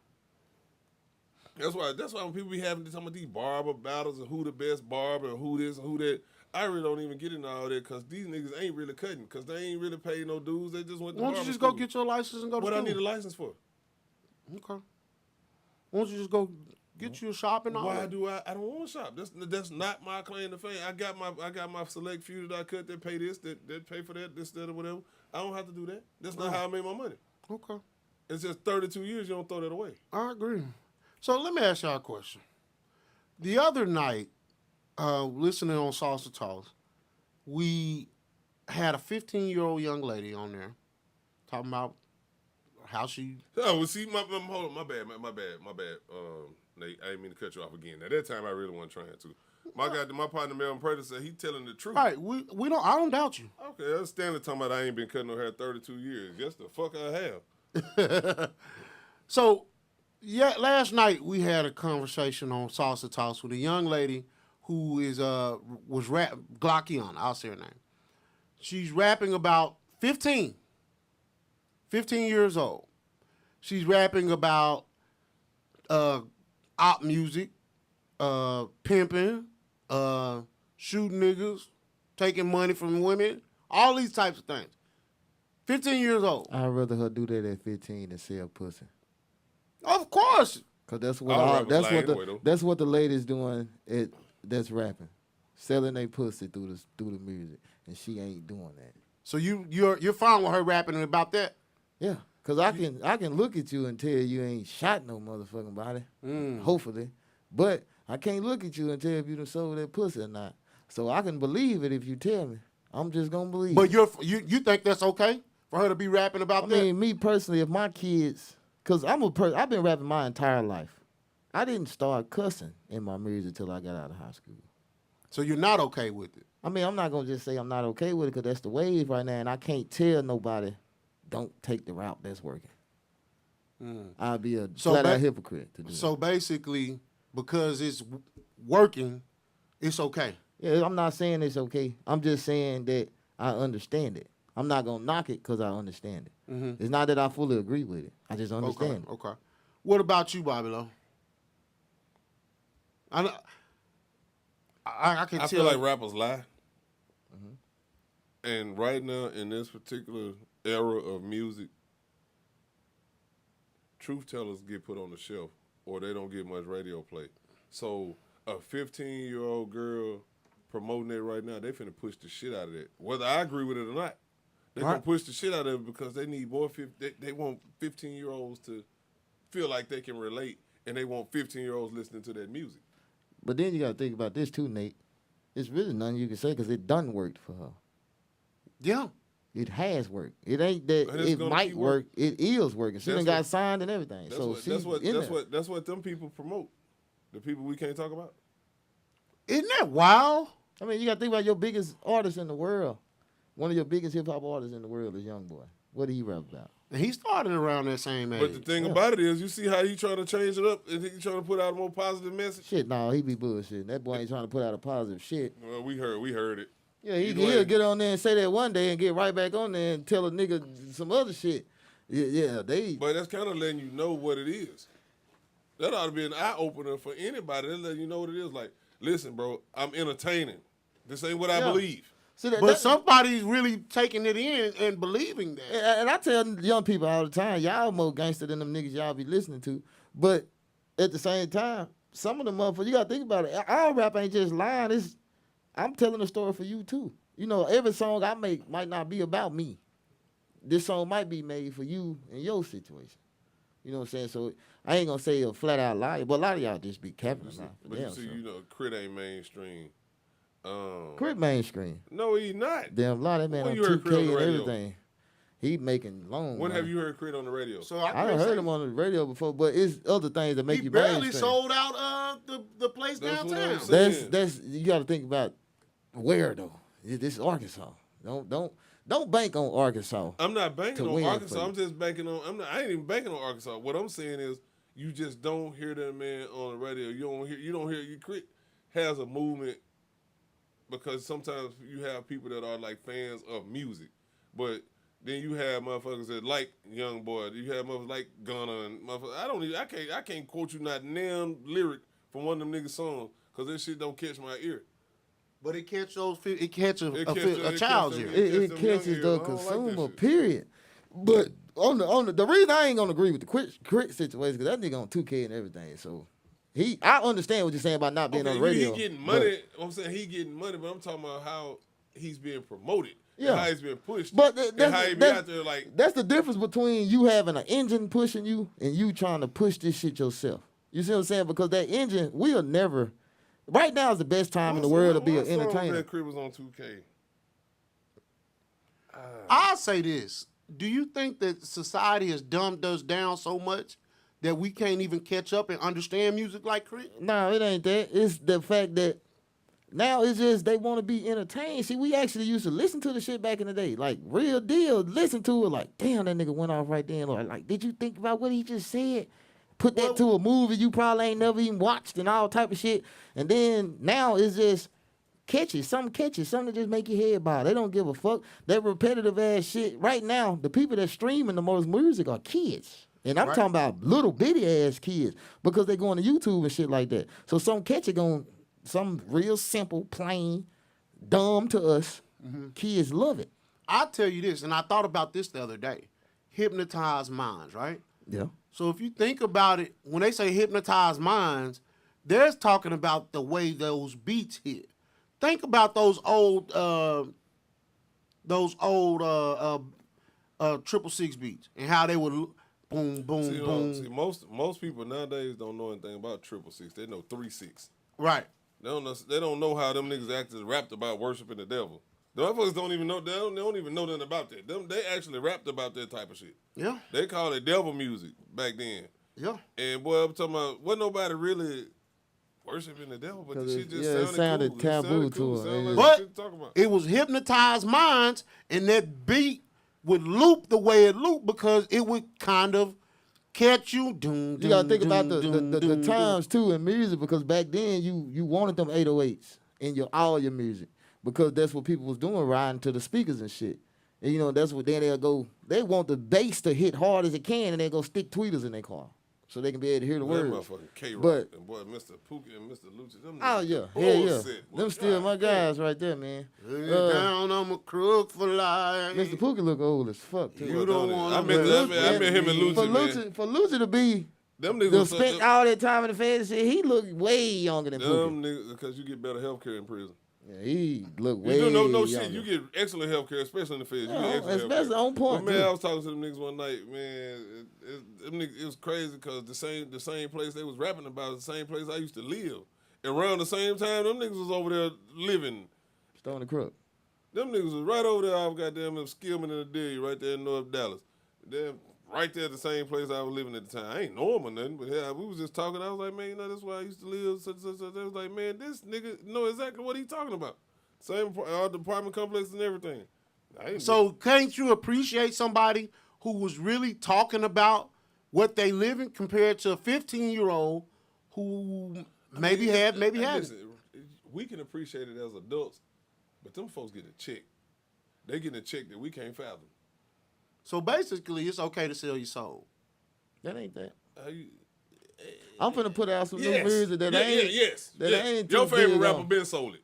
That's why when people be having some of these barber battles and who the best barber and who this and who that, I really don't even get into all that because these niggas ain't really cutting because they ain't really paid no dues. They just went to Why don't barber you just school. go get your license and go to What school? I need a license for? Okay. Why don't you just go get you a shop and all Why that? do I don't want to shop. That's not my claim to fame. I got my select few that I cut that pay this, that pay for that, this, that, or whatever. I don't have to do that. That's not how I make my money. Okay. It's just 32 years, you don't throw that away. I agree. So let me ask y'all a question. The other night, listening on Salsa Talks, we had a 15-year-old young lady on there talking about how she... Oh, well, see, hold on, my bad. Nate, I didn't mean to cut you off again. At that time, I really wasn't trying to. My partner, Melvin Prater, said he telling the truth. Right, I don't doubt you. Okay, that's standard talking about I ain't been cutting no hair 32 years. Yes, the fuck I have. So, yeah, last night we had a conversation on Salsa Talks with a young lady who was Glockiana, I'll say her name. She's rapping about 15 years old. She's rapping about op music, pimping, shooting niggas, taking money from women, all these types of things. 15 years old. I'd rather her do that at 15 than sell pussy. Of course. Cause that's what All rappers lie anyway, though. that's what the ladies doing. That's rapping, selling their pussy through the music, and she ain't doing that. So you're fine with her rapping about that? Yeah, cause I can look at you and tell you ain't shot no motherfucking body. Hopefully, but I can't look at you and tell if you done sold that pussy or not. So I can believe it if you tell me. I'm just gonna believe. But it. you think that's okay for her to be rapping about that? I mean, me personally, if my kids, cause I've been rapping my entire life. I didn't start cussing in my music until I got out of high school. So you're not okay with it? I mean, I'm not gonna just say I'm not okay with it, cause that's the wave right now, and I can't tell nobody don't take the route that's working. I'd be a flat out hypocrite to do that. So basically, because it's working, it's okay. Yeah, I'm not saying it's okay. I'm just saying that I understand it. I'm not gonna knock it because I understand it. It's not that I fully agree with it. I just understand it. Okay. What about you, Bobby Lowe? I can tell. I feel like rappers lie. And right now, in this particular era of music, truth tellers get put on the shelf or they don't get much radio play. So a 15-year-old girl promoting it right now, they finna push the shit out of it. Whether I agree with it or not, they're going to push the shit out of it because they need more. They want 15-year-olds to feel like they can relate, and they want 15-year-olds listening to that music. But then you got to think about this too, Nate. It's really nothing you can say because it done worked for her. Yeah. It has worked. It ain't that it might work. It is working. She done got signed and everything. That's what them people promote. The people we can't talk about. Isn't that wild? I mean, you got to think about your biggest artist in the world. One of your biggest hip hop artists in the world is Youngboy. What did he rap about? And he started around that same age. But the thing about it is, you see how he trying to change it up and he trying to put out a more positive message. Shit, no, he be bullshitting. That boy ain't trying to put out a positive shit. Well, we heard it. Yeah, he'll get on there and say that one day and get right back on there and tell a nigga some other shit. Yeah, But that's kind of letting you know what it is. That ought to be an eye opener for anybody. That's letting you know what it is. Like, listen, bro, I'm entertaining. This ain't what I believe. See, but somebody's really taking it in and believing that. And I tell young people all the time, y'all more gangster than them niggas y'all be listening to. But at the same time, some of the motherfuckers, you got to think about it. All rap ain't just lying. I'm telling a story for you, too. You know, every song I make might not be about me. This song might be made for you and your situation. You know what I'm saying? So I ain't going to say a flat-out lie, but a lot of y'all just be capping about it. But you see, you know, Crit ain't mainstream. Crit mainstream. No, he not. Damn, a lot of that man on 2K and everything. He making loans. When have you heard Crit on the radio? So I heard him on the radio before, but it's other things that make you mainstream. He barely sold out the place downtown. That's you got to think about where though. This is Arkansas. Don't bank on Arkansas. I'm not banking on Arkansas. I'm just banking on. I ain't even banking on Arkansas. What I'm saying is, you just don't hear that man on the radio. You don't hear. Crit has a movement. Because sometimes you have people that are like fans of music, but then you have motherfuckers that like Youngboy. You have motherfuckers like Gunna and motherfuckers. I can't quote you not damn lyric from one of them niggas' songs because this shit don't catch my ear. But it catches a child's ear. It catches the consumer. Period. But on the reason I ain't gonna agree with the Crit situation because that nigga on 2K and everything. So. I understand what you're saying about not being on the radio. He getting money. I'm saying he getting money, but I'm talking about how he's being promoted. Yeah. And how he's being pushed. But and how he be out there like. That's the difference between you having an engine pushing you and you trying to push this shit yourself. You see what I'm saying? Because that engine, we'll never. Right now is the best time in the world to be an entertainer. That Crib was on 2K. I'll say this. Do you think that society has dumbed us down so much that we can't even catch up and understand music like Crit? No, it ain't that. It's the fact that now it's just they want to be entertained. See, we actually used to listen to the shit back in the day. Like, real deal. Listen to it like, damn, that nigga went off right then. Or like, did you think about what he just said? Put that to a movie you probably ain't never even watched and all type of shit. And then now it's just catchy, something to just make your head bob. They don't give a fuck. That repetitive ass shit. Right now, the people that streaming the most music are kids. And I'm talking about little bitty ass kids because they going to YouTube and shit like that. So some catchy some real simple, plain, dumb to us. Kids love it. I'll tell you this, and I thought about this the other day. Hypnotized minds, right? Yeah. So if you think about it, when they say hypnotized minds, they're talking about the way those beats hit. Think about those old 666 beats and how they would boom, boom, boom. See, most people nowadays don't know anything about 666. They know 3-6. Right. They don't know how them niggas actually rapped about worshiping the devil. The motherfuckers don't even know. They don't even know nothing about that. They actually rapped about that type of shit. Yeah. They called it devil music back then. Yeah. And boy, I'm talking about, wasn't nobody really worshiping the devil, but the shit just sounded cool. taboo cool. to it. Like But shit to talk about. it was hypnotized minds, and that beat would loop the way it looped because it would kind of catch you. You gotta think about the times too in music because back then you wanted them 808s in all your music because that's what people was doing, riding to the speakers and shit. And you know that's what then they'll go. They want the bass to hit hard as it can, and they go stick tweeters in their car so they can be able to hear the words. That motherfucking K-Rock But and boy, Mr. Pookie and Mr. Lucci, them oh niggas yeah, bullshit. them still my guys right there, man. Down, I'm a crook for life. Mr. Pookie look old as fuck too. You don't want I met him and Lucci, man. For Lucci to be Them to niggas spent all that time in the feds, he look way younger than them Pookie. niggas, because you get better health care in prison. Yeah, he look way You do no younger. shit. You get excellent health care, especially in the feds. You get Yeah, excellent especially healthcare. on point, But man, too. I was talking to them niggas one night, man. It was crazy because the same place they was rapping about is the same place I used to live. And around the same time, them niggas was over there living. Stony Crook. Them niggas was right over there off goddamn Skillman and the Dairy, right there in North Dallas. Them right there at the same place I was living at the time. I ain't know him or nothing, but yeah, we was just talking. I was like, man, that's where I used to live. So. They was like, man, this nigga know exactly what he talking about. Same all the apartment complex and everything. So can't you appreciate somebody who was really talking about what they living compared to a 15-year-old who maybe hadn't? Listen, we can appreciate it as adults, but them folks get a check. They getting a check that we can't fathom. So basically, it's okay to sell your soul. That ain't that. I'm finna put out some new music that ain't. Yes. Ain't Your too favorite big rapper on. been sold it.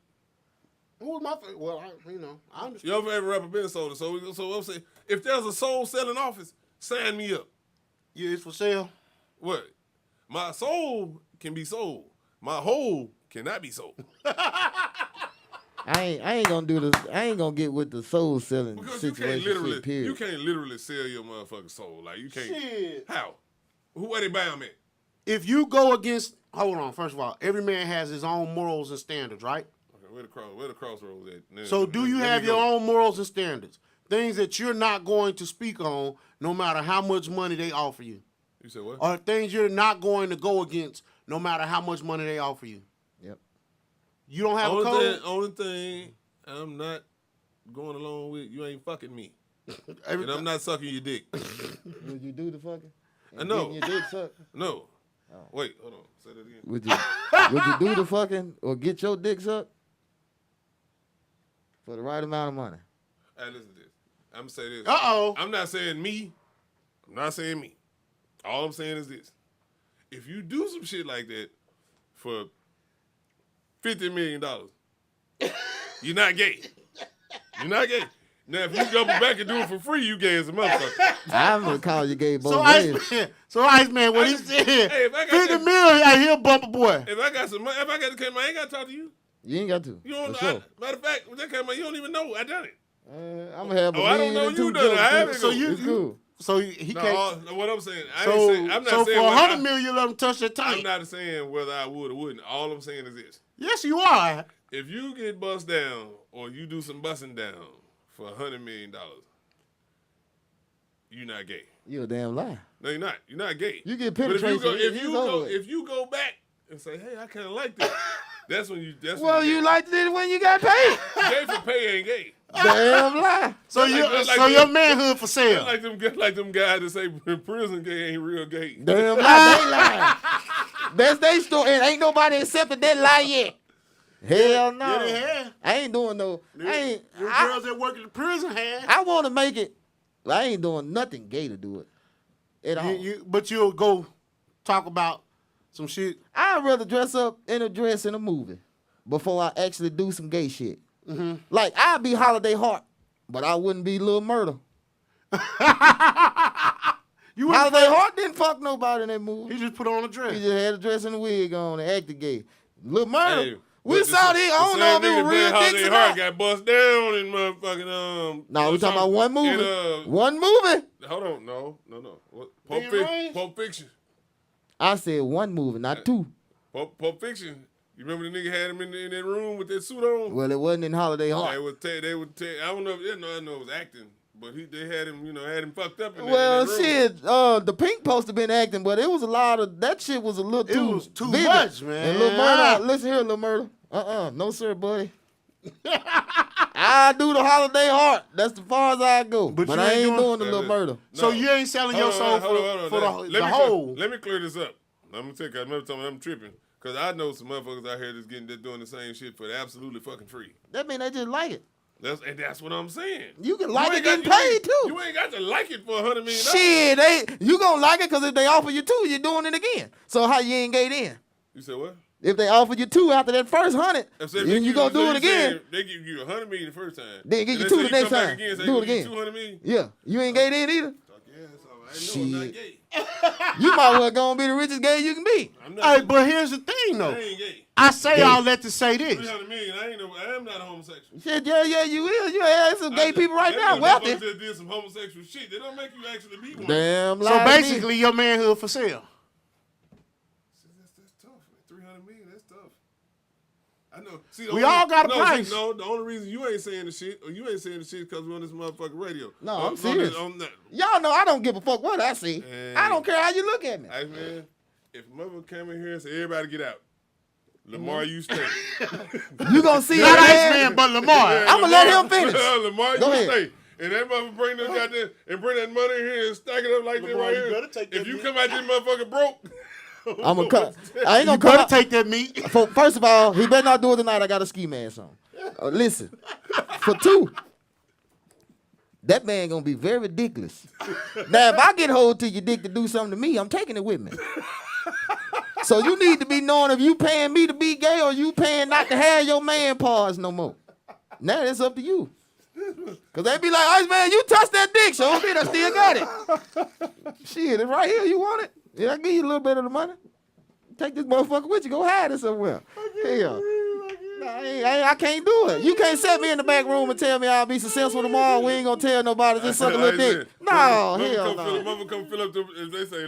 Who was my favorite? Well, I understand. Your favorite rapper been sold it. So I'm saying, if there's a soul selling office, sign me up. Yeah, it's for sale. What? My soul can be sold. My whole cannot be sold. I ain't gonna do this. I ain't gonna get with the soul selling Because you situation. Shit, period. you can't literally sell your motherfucking soul. Like you can't. Shit. How? Where they buy them at? If you go against, hold on. First of all, every man has his own morals and standards, right? Okay, where the crossroads at? So do you have your own morals and standards? Things that you're not going to speak on no matter how much money they offer you. You said what? Or things you're not going to go against no matter how much money they offer you. Yep. You don't have a code? Only thing I'm not going along with, you ain't fucking me. And I'm not sucking your dick. Would you do the fucking? No. Getting your dick sucked? No. Wait, hold on. Say that again. Would you do the fucking or get your dick sucked for the right amount of money? Hey, listen to this. I'm gonna say this. Uh-oh. I'm not saying me. I'm not saying me. All I'm saying is this. If you do some shit like that for $50 million, you're not gay. You're not gay. Now, if you double back and do it for free, you gay as a motherfucker. I'm gonna call you gay both So ways. Iceman, what he said, Hey, if I got 50 that- million, I hear bumper boy. If I got some money, if I got the camera, I ain't got to talk to you. You ain't got to. You don't know. For sure. Matter of fact, with that camera, you don't even know I done it. I'm gonna have. I don't know you done it. I haven't. So It's cool. So he can't. No, what I'm saying, So I'm not for saying 100 million, you let him touch your I'm tank. not saying whether I would or wouldn't. All I'm saying is this. Yes, you are. If you get bust down or you do some busting down for $100 million, you're not gay. You a damn lie. No, you're not. You're not gay. You get But penetration. if you go back and say, hey, I kind of like this, that's when you. That's Well, when you liked it when you got paid. gay for pay ain't gay. Damn lie. So your manhood for sale. Like them guys that say in prison gay ain't real gay. Damn lie. They lying. That's their story. And ain't nobody accepted that lie yet. Hell no. Yeah, they have. I ain't doing no. Them I girls that work in the prison have. I want to make it. I ain't doing nothing gay to do it at all. But you'll go talk about some shit. I'd rather dress up in a dress in a movie before I actually do some gay shit. Mm-hmm. Like, I'd be Holiday Heart, but I wouldn't be Lil Murder. Holiday Heart didn't fuck nobody in that movie. He just put on a dress. He just had a dress and a wig on and acted gay. Lil Murder, Hey, we saw this. I don't know if it was real dicks Holiday or Heart not. got bust down in motherfucking No, we talking about one movie. One movie. Hold on, no. What? Being Pulp Fiction. I said one movie, not two. Pulp Fiction. You remember the nigga had him in that room with that suit on? Well, it wasn't in Holiday Heart. They would tell. I don't know. I know it was acting, but they had him. Had him fucked up. In Well, that room. shit, the Pink supposed to been acting, but it was a lot of that shit was a little too. It was too vivid. much, man. And Lil Murder, listen here, Lil Murder. No sir, buddy. I do the Holiday Heart. That's as far as I go. But I ain't doing the Lil Murder. So you ain't selling your soul for the whole. Let me clear this up. I'm gonna take. Another time I'm tripping because I know some motherfuckers out here that's doing the same shit for absolutely fucking free. That mean they just like it. That's what I'm saying. You can like it getting you paid too. You ain't got to like it for $100 million. Shit, you gonna like it because if they offer you two, you're doing it again. So how you ain't gay then? You said what? If they offer you two after that first 100, then you gonna do it again. They give you $100 million the first time. Then give you two the next time. Again, do it again. $200 million. Yeah, you ain't gay then either. I know I'm not gay. You might well go and be the richest gay you can be. I'm not. Hey, but here's the thing though. I ain't gay. I say all that to say this. $300 million. I am not homosexual. Shit, yeah, you will. You have some gay people right now, wealthy. That did some homosexual shit. They don't make you actually be one. Damn. So basically, your manhood for sale. That's tough. $300 million. That's tough. I know. See, We all got a price. See, the only reason you ain't saying the shit, or you ain't saying the shit because we're on this motherfucking radio. No, I'm serious. Y'all know I don't give a fuck what I see. I don't care how you look at me. Hey, man, if a motherfucker come in here and say, everybody get out, Lamar, you stay. You gonna see Not that Iceman, but Lamar. Yeah, I'm gonna let him finish. Lamar, Go you ahead. stay. And that motherfucker bring this goddamn and bring that money in here and stack it up like that right here. If you come out this motherfucker broke, I'm gonna cut. I ain't gonna You better cut. take that meat. First of all, he better not do it tonight. I got a ski mask on. Listen, for two, that man gonna be very ridiculous. Now, if I get hold to your dick to do something to me, I'm taking it with me. So you need to be knowing if you paying me to be gay or you paying not to have your man paws no more. Now it's up to you. Cause they be like, "Ice man, you touch that dick, so I still got it." Shit, it's right here. You want it? Yeah, I give you a little bit of the money. Take this motherfucker with you. Go hide it somewhere. Hell. I can't do it. You can't set me in the back room and tell me I'll be successful tomorrow. We ain't gonna tell nobody. Just suck a little dick. No, hell no. Mother come fill up if they say,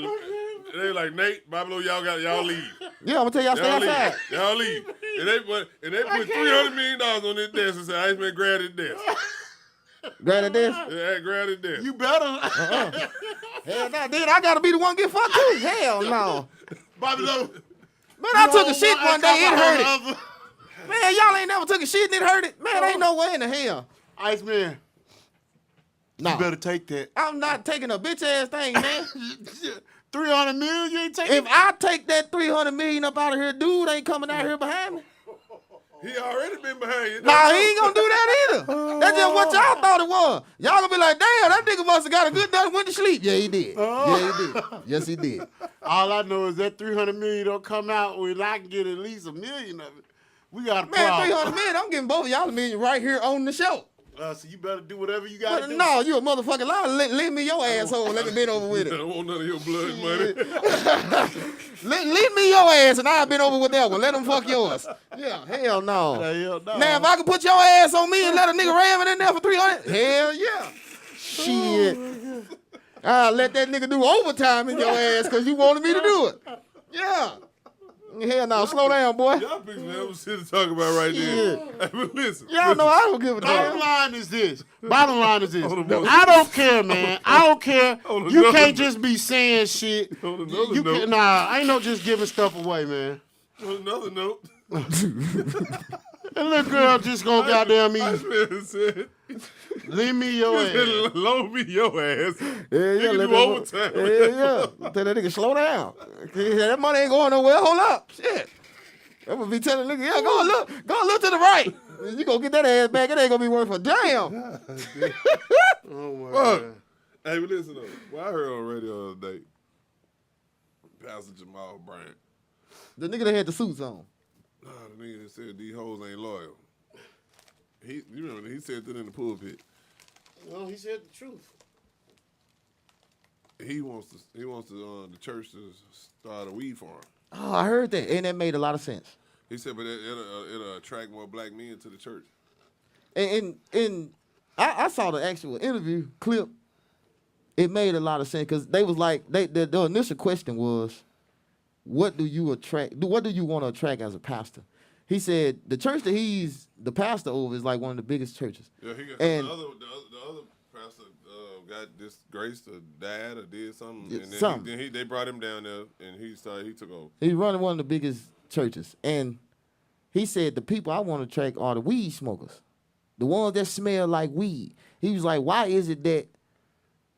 they like, Nate, Babylon, y'all leave. Yeah, I'm gonna tell y'all stay outside. Y'all leave. And they put $300 million on this desk and say, Iceman, grab this desk. Grab that desk? Yeah, grab this desk. You better. Hell no, dude, I gotta be the one get fucked too. Hell no. Babylon. Man, I took a shit one day, it hurt it. Man, y'all ain't never took a shit and it hurt it. Man, ain't no way in the hell. Iceman. No. You better take that. I'm not taking a bitch ass thing, man. 300 million, you ain't taking If I take that 300 million up out of here, dude ain't coming out here behind me. He already been behind you. Nah, he ain't gonna do that either. That's just what y'all thought it was. Y'all gonna be like, damn, that nigga must have got a good night and went to sleep. Yeah, he did. Yeah, he did. Yes, he did. All I know is that 300 million don't come out when I can get at least $1 million of it. We got a Man, problem. 300 million, I'm getting both of y'all $1 million right here on the show. So you better do whatever you got to do. No, you a motherfucking liar. Leave me your asshole. Let me bend over with I it. don't want none of your blood money. Leave me your ass and I've been over with that one. Let them fuck yours. Yeah, hell no. Hell no. Now, if I can put your ass on me and let a nigga ram it in there for 300, hell yeah. Shit. I'll let that nigga do overtime in your ass because you wanted me to do it. Yeah. Hell no, slow down, boy. Y'all people have shit to talk about right there. Hey, but listen. Y'all know I don't give a Bottom damn. line is this. No. I don't care, man. I don't care. On You another can't just be saying shit. On another You note. can't, nah, I ain't no just giving stuff away, man. On another note, That little girl just gonna goddamn me. Iceman said, Leave me your ass. loan me your ass. Yeah, Nigga let do that overtime. Yeah. Tell that nigga slow down. That money ain't going nowhere. Hold up. Shit. I'm gonna be telling nigga, yeah, go look to the right. You gonna get that ass back. It ain't gonna be worth a damn. Oh my Fuck. God. Hey, but listen though. Well, I heard on the radio the other day, Pastor Jamal Bryant. The nigga that had the suits on. Nah, the nigga that said these hoes ain't loyal. You remember he said that in the pulpit. Well, he said the truth. He wants the church to start a weed farm. Oh, I heard that, and that made a lot of sense. He said, but it'll attract more black men to the church. And I saw the actual interview clip. It made a lot of sense because they was like, the initial question was, what do you want to attract as a pastor? He said the church that he's the pastor over is like one of the biggest churches. Yeah, he got And the other pastor got disgraced or died or did something, Yeah, and then, something. they brought him down there, and he took over. he's running one of the biggest churches, and he said the people I want to attract are the weed smokers, the ones that smell like weed. He was like, why is it that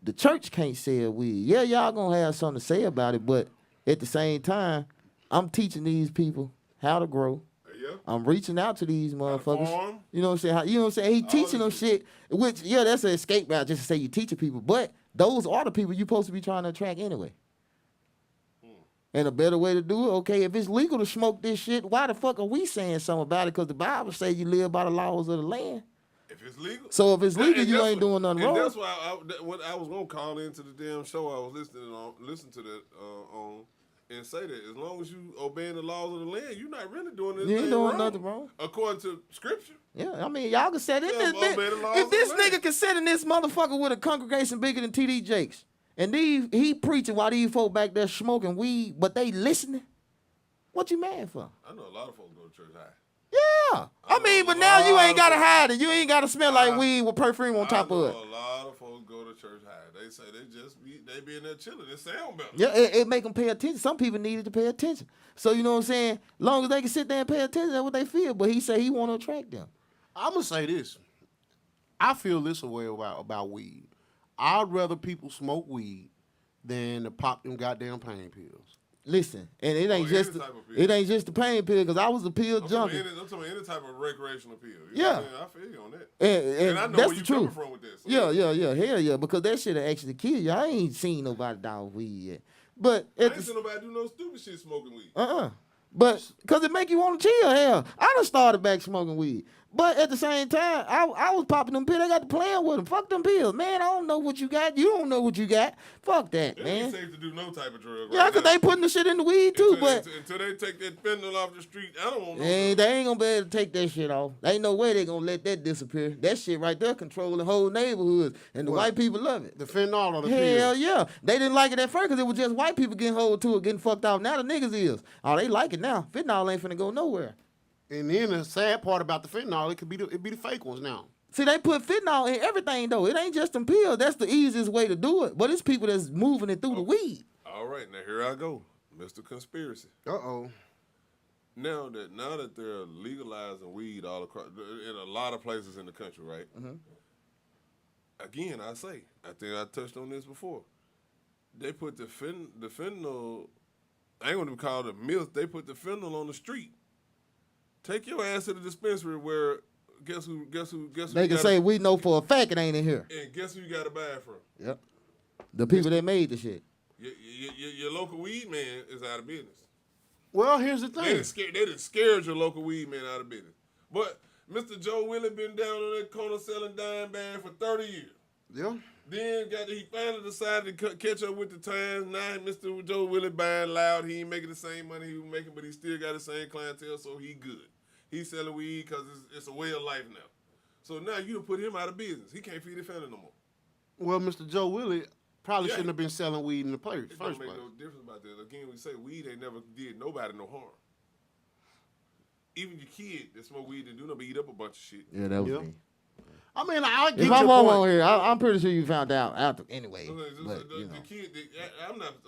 the church can't sell weed? Yeah, y'all gonna have something to say about it, but at the same time, I'm teaching these people how to grow. Yeah. I'm reaching out to these motherfuckers. farm. You know what I'm saying? You know what I'm saying? He teaching them this shit, which, yeah, that's an escape route just to say you teaching people. But those are the people you're supposed to be trying to attract anyway. And a better way to do it, okay, if it's legal to smoke this shit, why the fuck are we saying something about it? Because the Bible says you live by the laws of the land. If it's legal. So if it's legal, And you that's ain't what- doing nothing and wrong. that's why when I was gonna call into the damn show I was listening to that on, and say that as long as you obeying the laws of the land, you're not really doing anything You ain't doing wrong, nothing wrong. according to scripture. Yeah, I mean, y'all can sit in Yeah, this obey the laws If of this the land. nigga can sit in this motherfucker with a congregation bigger than TD Jakes, and he preaching while these folk back there smoking weed, but they listening, what you mad for? I know a lot of folks go to church high. Yeah. I mean, but now you ain't gotta hide it. You ain't gotta smell like weed with perfume on top I know of it. a lot of folks go to church high. They say they be in there chilling. It sound better. Yeah, it make them pay attention. Some people needed to pay attention. So you know what I'm saying? Long as they can sit there and pay attention, that's what they feel. But he say he want to attract them. I'm gonna say this. I feel this way about weed. I'd rather people smoke weed than to pop them goddamn pain pills. Listen, and it ain't any just type of pill. it ain't just the pain pill because I was a pill I'm talking junkie. about any type of recreational pill. You Yeah. know what I'm saying? I feel you on that. And I know that's where the you coming truth. from with this. So Yeah, hell yeah, because that shit will actually kill you. I ain't seen nobody die with weed yet. But I at ain't the, seen nobody do no stupid shit smoking weed. But because it make you want to chill, hell. I done started back smoking weed. But at the same time, I was popping them pills. I got to playing with them. Fuck them pills. Man, I don't know what you got. You don't know what you got. Fuck that, It man. ain't safe to do no type of drug. Yeah, right because now. they putting the shit in the weed too. Until they take that fentanyl off the street, I don't want no They drugs. ain't gonna be able to take that shit off. There ain't no way they gonna let that disappear. That shit right there controlling whole neighborhoods. And the What? white people love it. The fentanyl or the Hell pills? yeah. They didn't like it at first because it was just white people getting hold to it, getting fucked off. Now the niggas is. Oh, they like it now. Fentanyl ain't finna go nowhere. And then the sad part about the fentanyl, it be the fake ones now. See, they put fentanyl in everything, though. It ain't just them pills. That's the easiest way to do it. But it's people that's moving it through the weed. All right, now here I go, Mr. Conspiracy. Uh-oh. Now that they're legalizing weed all across in a lot of places in the country, right? Mm-hmm. Again, I think I touched on this before. They put the fentanyl. I ain't gonna call it milk. They put the fentanyl on the street. Take your ass to the dispensary where guess who They can say we know for a fact it ain't in here. and guess who you got to buy it from? Yep. The people that made the shit. Your local weed man is out of business. Well, here's the They thing. done scared your local weed man out of business. But Mr. Joe Willie been down on that corner selling dime bag for 30 years. Yeah. Then he finally decided to catch up with the times. Now Mr. Joe Willie buying loud. He ain't making the same money he was making, but he still got the same clientele, so he good. He's selling weed because it's a way of life now. So now you done put him out of business. He can't feed his family no more. Well, Mr. Joe Willie probably Yeah. shouldn't have been selling weed in the first It don't place. make no difference about that. Again, we say weed ain't never did nobody no harm. Even your kid that smoke weed and do nothing but eat up a bunch of shit. Yeah, that was Yeah. me. I mean, I get If your I'm on point. here, I'm pretty sure you found out after anyway. Okay, But, the you know. kid,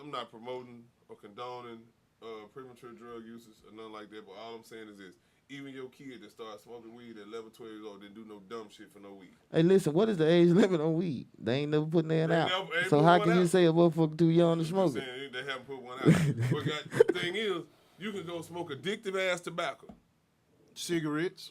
I'm not promoting or condoning premature drug uses or nothing like that. But all I'm saying is this: even your kid that starts smoking weed at 11, 12 years old didn't do no dumb shit for no weed. Hey, listen, what is the age limit on weed? They ain't never putting that They out. never- ain't So put how one can you out. say a motherfucker too young to I'm smoke just it? saying, they haven't put one out. But the thing is, You can go smoke addictive ass tobacco. Cigarettes,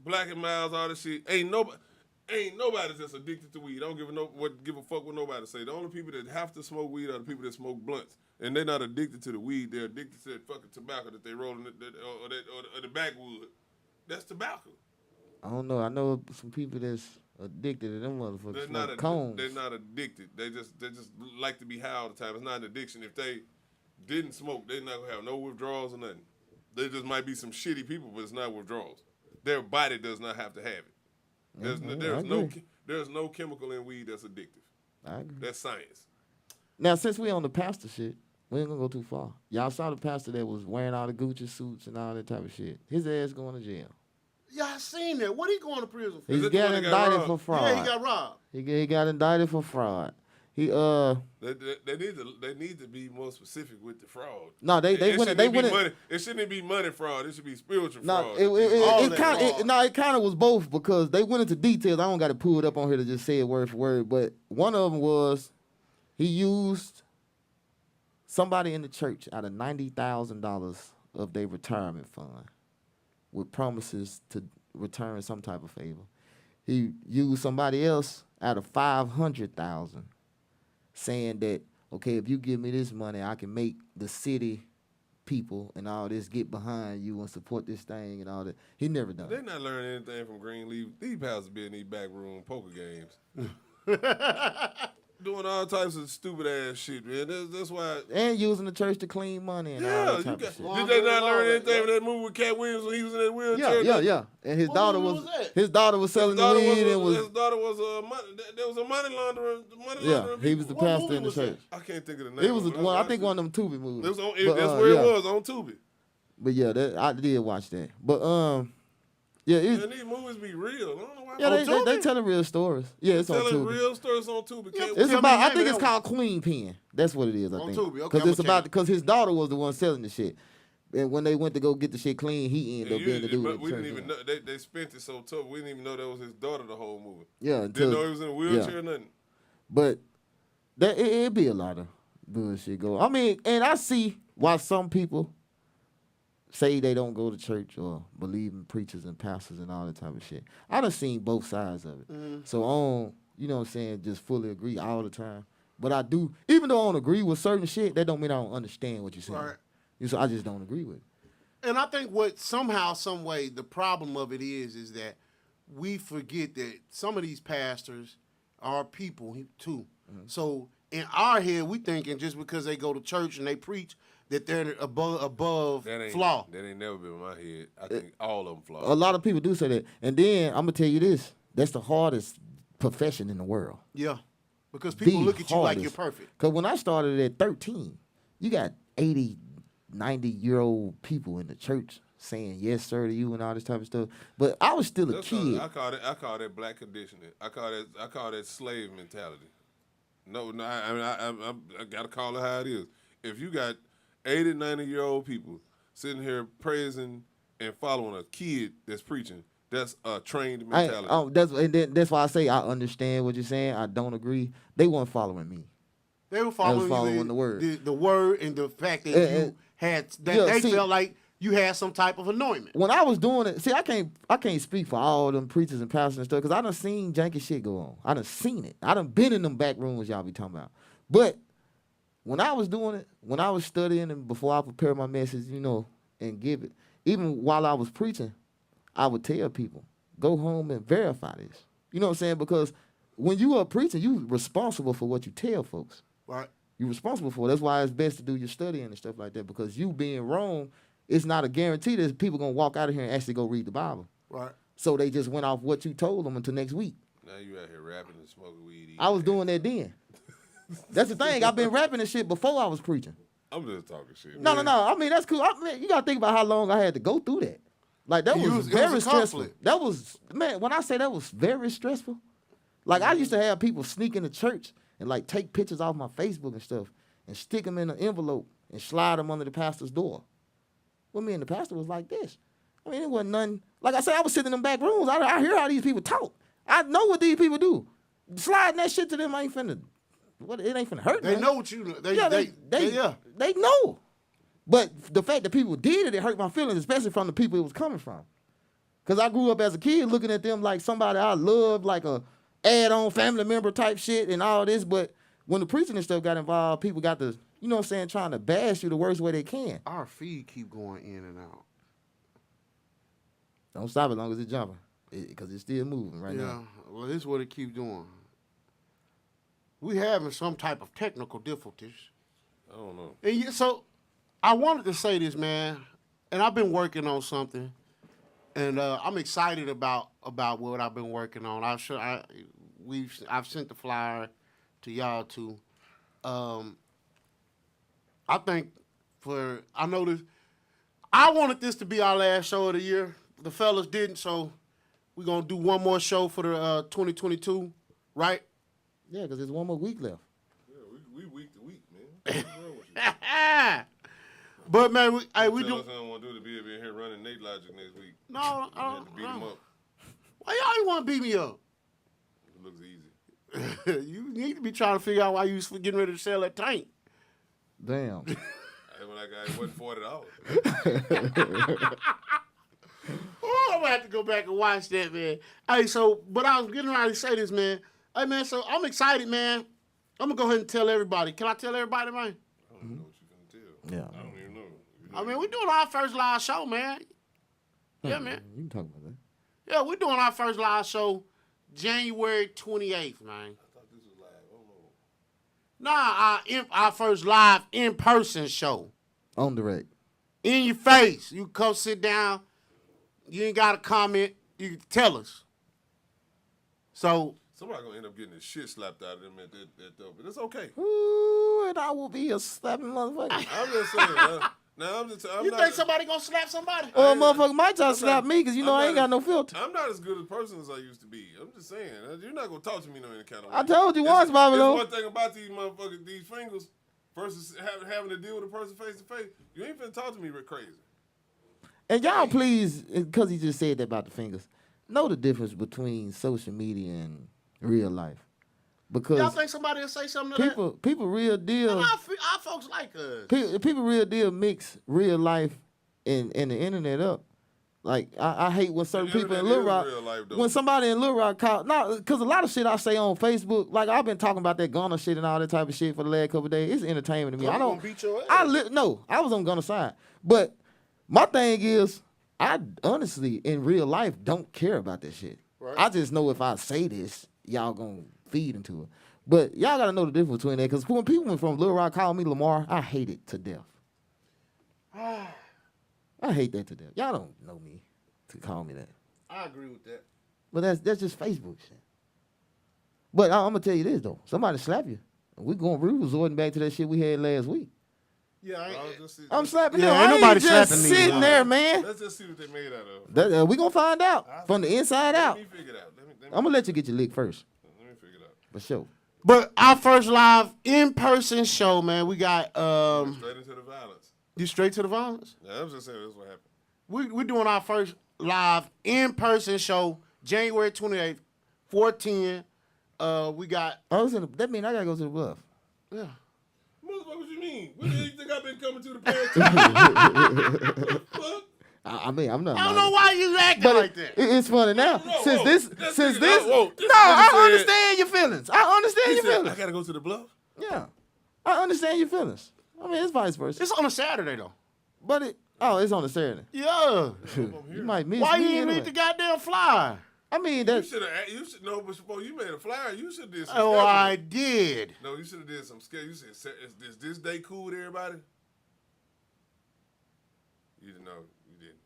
Black and Miles, all that shit. Ain't nobody that's addicted to weed. I don't give a fuck what nobody say. The only people that have to smoke weed are the people that smoke blunts. And they're not addicted to the weed. They're addicted to that fucking tobacco that they rolling or the backwood. That's tobacco. I don't know. I know some people that's addicted to them motherfuckers. They're not addicted. They just like to be high all the time. It's not an addiction. If they didn't smoke, they're not gonna have no withdrawals or nothing. They just might be some shitty people, but it's not withdrawals. Their body does not have to have it. There's no chemical in weed that's addictive. I agree. That's science. Now, since we on the pastor shit, we ain't gonna go too far. Y'all saw the pastor that was wearing all the Gucci suits and all that type of shit. His ass going to jail. Yeah, I seen that. What he going to prison for? He's got indicted for fraud. Yeah, he got robbed. He got indicted for fraud. They need to be more specific with the fraud. No, It shouldn't be money fraud. It should be spiritual fraud. It kind of was both because they went into details. I don't got to pull it up on here to just say it word for word. But one of them was he used somebody in the church out of $90,000 of their retirement fund with promises to return some type of favor. He used somebody else out of $500,000. Saying that, okay, if you give me this money, I can make the city people and all this get behind you and support this thing and all that. He never done it. They're not learning anything from Greenleaf. These pastors be in these backroom poker games. Doing all types of stupid ass shit, man. That's why. And using the church to clean money and all that type of shit. Did they not learn anything from that movie with Cat Williams when he was in that wheelchair? Yeah. And his daughter was selling the weed and was. His daughter was there was a money launderer. Yeah, he was the pastor in the church. I can't think of the name. It was I think one of them Tubi movies. That's where it was on Tubi. But yeah, I did watch that. But yeah, these movies be real. I don't know why. Yeah, they telling real stories. Yeah, it's on Tubi. Telling real stories on Tubi. It's about. I think it's called Queen Pen. That's what it is. I think. On Tubi, okay. Because his daughter was the one selling the shit, and when they went to go get the shit clean, he ended up being the dude. But we didn't even know they spent it so tough. We didn't even know that was his daughter the whole movie. Yeah, didn't know he was in a wheelchair or nothing. But it be a lot of bullshit going. I mean, and I see why some people say they don't go to church or believe in preachers and pastors and all that type of shit. I done seen both sides of it. Mm-hmm. So I don't, you know what I'm saying, just fully agree all the time. But I do, even though I don't agree with certain shit, that don't mean I don't understand what you're saying. Right. So I just don't agree with it. And I think what somehow, some way, the problem of it is that we forget that some of these pastors are people too. Mm-hmm. So in our head, we thinking just because they go to church and they preach, that they're above flaw. That ain't never been in my head. I think all of them flaw. A lot of people do say that. And then I'm going to tell you this. That's the hardest profession in the world. Yeah. Because people look at you like you're perfect. Because when I started at 13, you got 80, 90-year-old people in the church saying yes, sir, to you and all this type of stuff. But I was still a kid. I call that black conditioning. I call that slave mentality. No, I got to call it how it is. If you got 80, 90-year-old people sitting here praising and following a kid that's preaching, that's a trained mentality. That's why I say I understand what you're saying. I don't agree. They weren't following me. They were following the word. The word and the fact that you had they felt like you had some type of anointment. When I was doing it, see, I can't speak for all them preachers and pastors and stuff because I done seen janky shit go on. I done seen it. I done been in them back rooms y'all be talking about. But when I was doing it, when I was studying and before I prepared my message, and give it, even while I was preaching, I would tell people, go home and verify this. You know what I'm saying? Because when you are preaching, you're responsible for what you tell folks. Right. You're responsible for it. That's why it's best to do your studying and stuff like that because you being wrong, it's not a guarantee that people going to walk out of here and actually go read the Bible. Right. So they just went off what you told them until next week. Now you out here rapping and smoking weed. I was doing that then. That's the thing. I've been rapping and shit before I was preaching. I'm just talking shit. No. I mean, that's cool. You got to think about how long I had to go through that. Like, that was very stressful. That was, man, when I say that was very stressful, like, I used to have people sneak into church and, like, take pictures off my Facebook and stuff and stick them in an envelope and slide them under the pastor's door. Well, me and the pastor was like this. I mean, it wasn't nothing. Like I said, I was sitting in them back rooms. I hear how these people talk. I know what these people do. Sliding that shit to them ain't finna hurt. They know what you know. They know. But But the fact that people did it hurt my feelings, especially from the people it was coming from. Because I grew up as a kid looking at them like somebody I loved, like a add-on family member type shit and all this. But when the preaching and stuff got involved, people got to, you know what I'm saying, trying to bash you the worst way they can. Our feed keep going in and out. Don't stop as long as it's jumping. Because it's still moving right now. Well, this is what it keeps doing. We having some type of technical difficulties. I don't know. And so I wanted to say this, man, and I've been working on something, and I'm excited about what I've been working on. I've sent the flyer to y'all too. I think I noticed I wanted this to be our last show of the year. The fellas didn't, so we're gonna do one more show for the 2022, right? Yeah, because there's one more week left. Yeah, we week to week, man. What's wrong with you? But man, we Tell do. us I don't want to do to be in here running Nate Logic next week. No, I You have to don't. beat him up. Why y'all want to beat me up? It looks easy. You need to be trying to figure out why you was getting ready to sell that tank. Damn. Hey, when I got it wasn't $40. Oh, I'm gonna have to go back and watch that, man. Hey, but I was getting ready to say this, man. Hey, man, so I'm excited, man. I'm gonna go ahead and tell everybody. Can I tell everybody, man? I don't even know what you're gonna tell. Yeah. I don't even know. I mean, we're doing our first live show, man. Yeah, man. You can talk about that. Yeah, we're doing our first live show January 28th, man. I thought this was live. Oh no. Our first live in-person show. On direct. In your face. You come sit down. You ain't got to comment. You can tell us. So, Somebody gonna end up getting the shit slapped out of them at that though, but it's okay. Ooh, and I will be a slapping motherfucker. I'm just saying. Now I'm you not, think somebody gonna slap somebody? Or a motherfucker might try to I'm slap not- me because you know I'm I ain't not- got no filter. I'm not as good a person as I used to be. I'm just saying. You're not gonna talk to me no any kind of way. I told you That's- once, Bobby that's Lou. one thing about these motherfuckers, these fingers, versus having to deal with a person face to face. You ain't finna talk to me crazy. And y'all please, because he just said that about the fingers, know the difference between social media and real life. Because Y'all think somebody will say something to people real that? deal, Our folks like us. people real deal mix real life and the internet up. Like I hate when certain The people in internet Little is Rock, real life, though. when somebody in Little Rock call, because a lot of shit I say on Facebook, like I've been talking about that Gunna shit and all that type of shit for the last couple of days. It's entertainment to me. I don't gonna beat your ass. I was on Gunna's side, but my thing is, I honestly in real life don't care about that shit. Right. I just know if I say this, y'all gonna feed into it. But y'all gotta know the difference between that, because when people from Little Rock call me Lamar, I hate it to death. I hate that to death. Y'all don't know me to call me that. I agree with that. But that's just Facebook shit. But I'm gonna tell you this though, somebody slap you, and we resorting back to that shit we had last week. Yeah, I'm slapping Yeah, them. ain't I ain't nobody just slapping me, sitting man. there, man. Let's just see what they made out of. We gonna find out from the inside out. Let me figure it out. Let me I'm gonna let you get your lick first, let me figure it out. for sure. But our first live in-person show, man, we got Straight into the violence. you straight to the violence. Yeah, I was just saying that's what happened. We're doing our first live in-person show January 28th, 4:10. We got That mean I gotta go to the bluff. yeah. Motherfucker, what you mean? What do you think I've been coming to the past? Fuck. I mean, I'm not. I don't know why you acting But like that. it's funny now. Whoa, since whoa. this, This since nigga- this. whoa, this No, nigga I said- understand your feelings. I understand He your said, I feelings. gotta go to the bluff. Yeah, I understand your feelings. I mean, it's vice versa. It's on a Saturday though. But it's on a Saturday. Yeah. You might miss Why me you didn't anyway. read the goddamn flyer? I mean, You that should have. You should know. But before you made a flyer, you should have did some. Oh, scheduling. I did. No, you should have did some schedule. You said, "Is this day cool with everybody?" You didn't know. You didn't.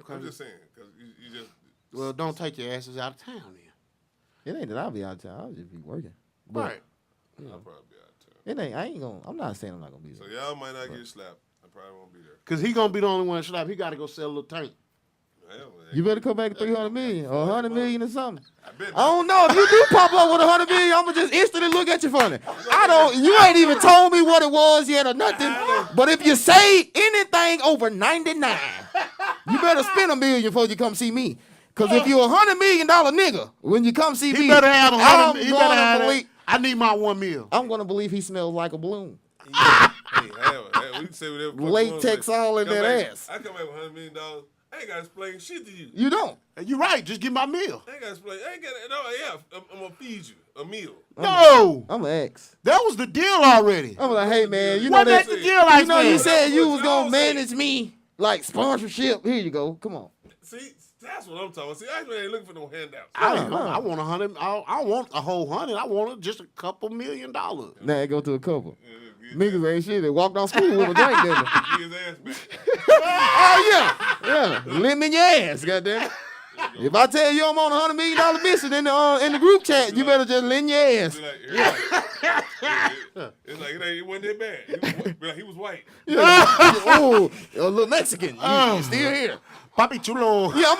I'm Okay. just saying because you just. Well, don't take your asses out of town then. it ain't that I'll be out of town. I'll just be working. But Right. I'll probably be out of town. it ain't. I ain't gonna. I'm not saying I'm not gonna be So there. y'all might not get slapped. I probably won't be there. Cause he gonna be the only one to slap. He gotta go sell a little tank. Hell, You better come back to 300 million or 100 million or something. I bet. I don't know. If you do pop up with 100 million, I'ma just instantly look at you funny. I don't. You ain't even told me what it was yet or nothing. But if you say anything over 99, you better spend $1 million before you come see me. Cause if you're $100 million nigga, when you come see me, He better have I'm 100. He better have believe, that. I need my $1 million. I'm gonna believe he smells like a balloon. Hey, We can say whatever. the fuck Latex you wanna say. all in Come that back- ass. I come back with $100 million. I ain't got to explain shit to you. You don't. You're right. Just give my meal. I ain't got to explain. I ain't got no. Yeah, I'm gonna feed you a meal. No. I'm an ex. That was the deal already. I'm like, hey man, you know Wasn't that. that the deal, Ice You know Man? you said you was What gonna y'all say. manage me like sponsorship. Here you go. Come on. See, that's what I'm talking about. See, I ain't looking for no handouts. I want 100. I want a whole 100. I want just a couple $1 million. Now it go to a couple. Get Niggas ain't shit. They walked off school with a drink, didn't they? his ass back. Oh yeah. Lend me your ass, goddamn. If I tell you I'm on $100 million mission in the group chat, you better just lend your ass. Be like, it's like it wasn't that bad. Be like, he was white. Oh, a little Mexican. You still here? Papi chulo. Yeah, I'm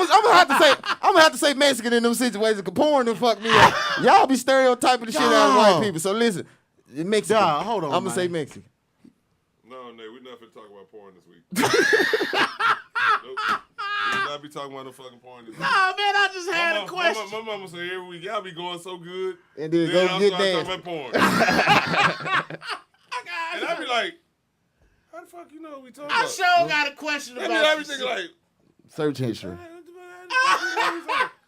gonna have to say Mexican in them situations. Cause porn done fuck me up. Y'all be stereotyping the shit out of white people. So listen, Mexican. Nah, hold on, I'm gonna man. say Mexican. No, we're not finna talk about porn this week. Nope. We'll not be talking about no fucking porn this week. Oh man, I just had a question. My mama say every week, y'all be going so good. And then go I'll get start that. talking about porn. And I be like, how the fuck you know what we talking I about? sure got a question I about mean, I be this thinking shit. like, Search history.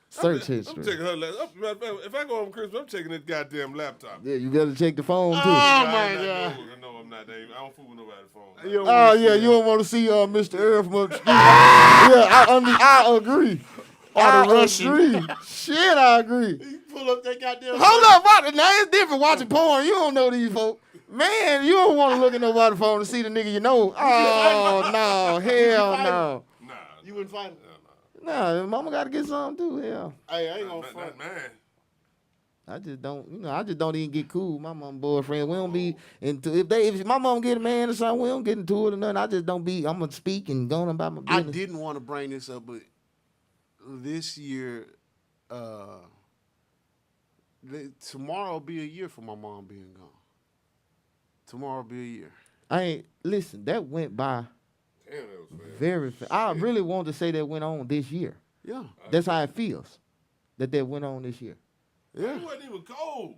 Search history. I'm checking her laptop. If I go home Christmas, I'm checking this goddamn laptop. Yeah, you better check the phone too. Oh my I God. know I'm not. I don't fool with nobody's phone. Oh yeah, you don't want to see Mr. Earl from up the street. Yeah, I agree. I Russian. agree. Shit, I agree. You pull up that goddamn. Hold up, now it's different watching porn. You don't know these folks. Man, you don't want to look at nobody's phone to see the nigga you know. Oh no, hell no. Nah. You wouldn't fight him. Nah, mama got to get something too. Hell, Hey, I ain't gonna Not front. mine. I just don't even get cool. My mom boyfriend, we don't be into if my mom get a man or something, we don't get into it or nothing. I just don't be. I'm gonna speak and go on about my I business. didn't want to bring this up, but this year, tomorrow will be a year for my mom being gone. Tomorrow will be a year. I ain't listen. That went by Damn, that was fast. very fast. I really want to say that went on this year. Yeah, That's how it feels. That went on this year. yeah. It wasn't even cold.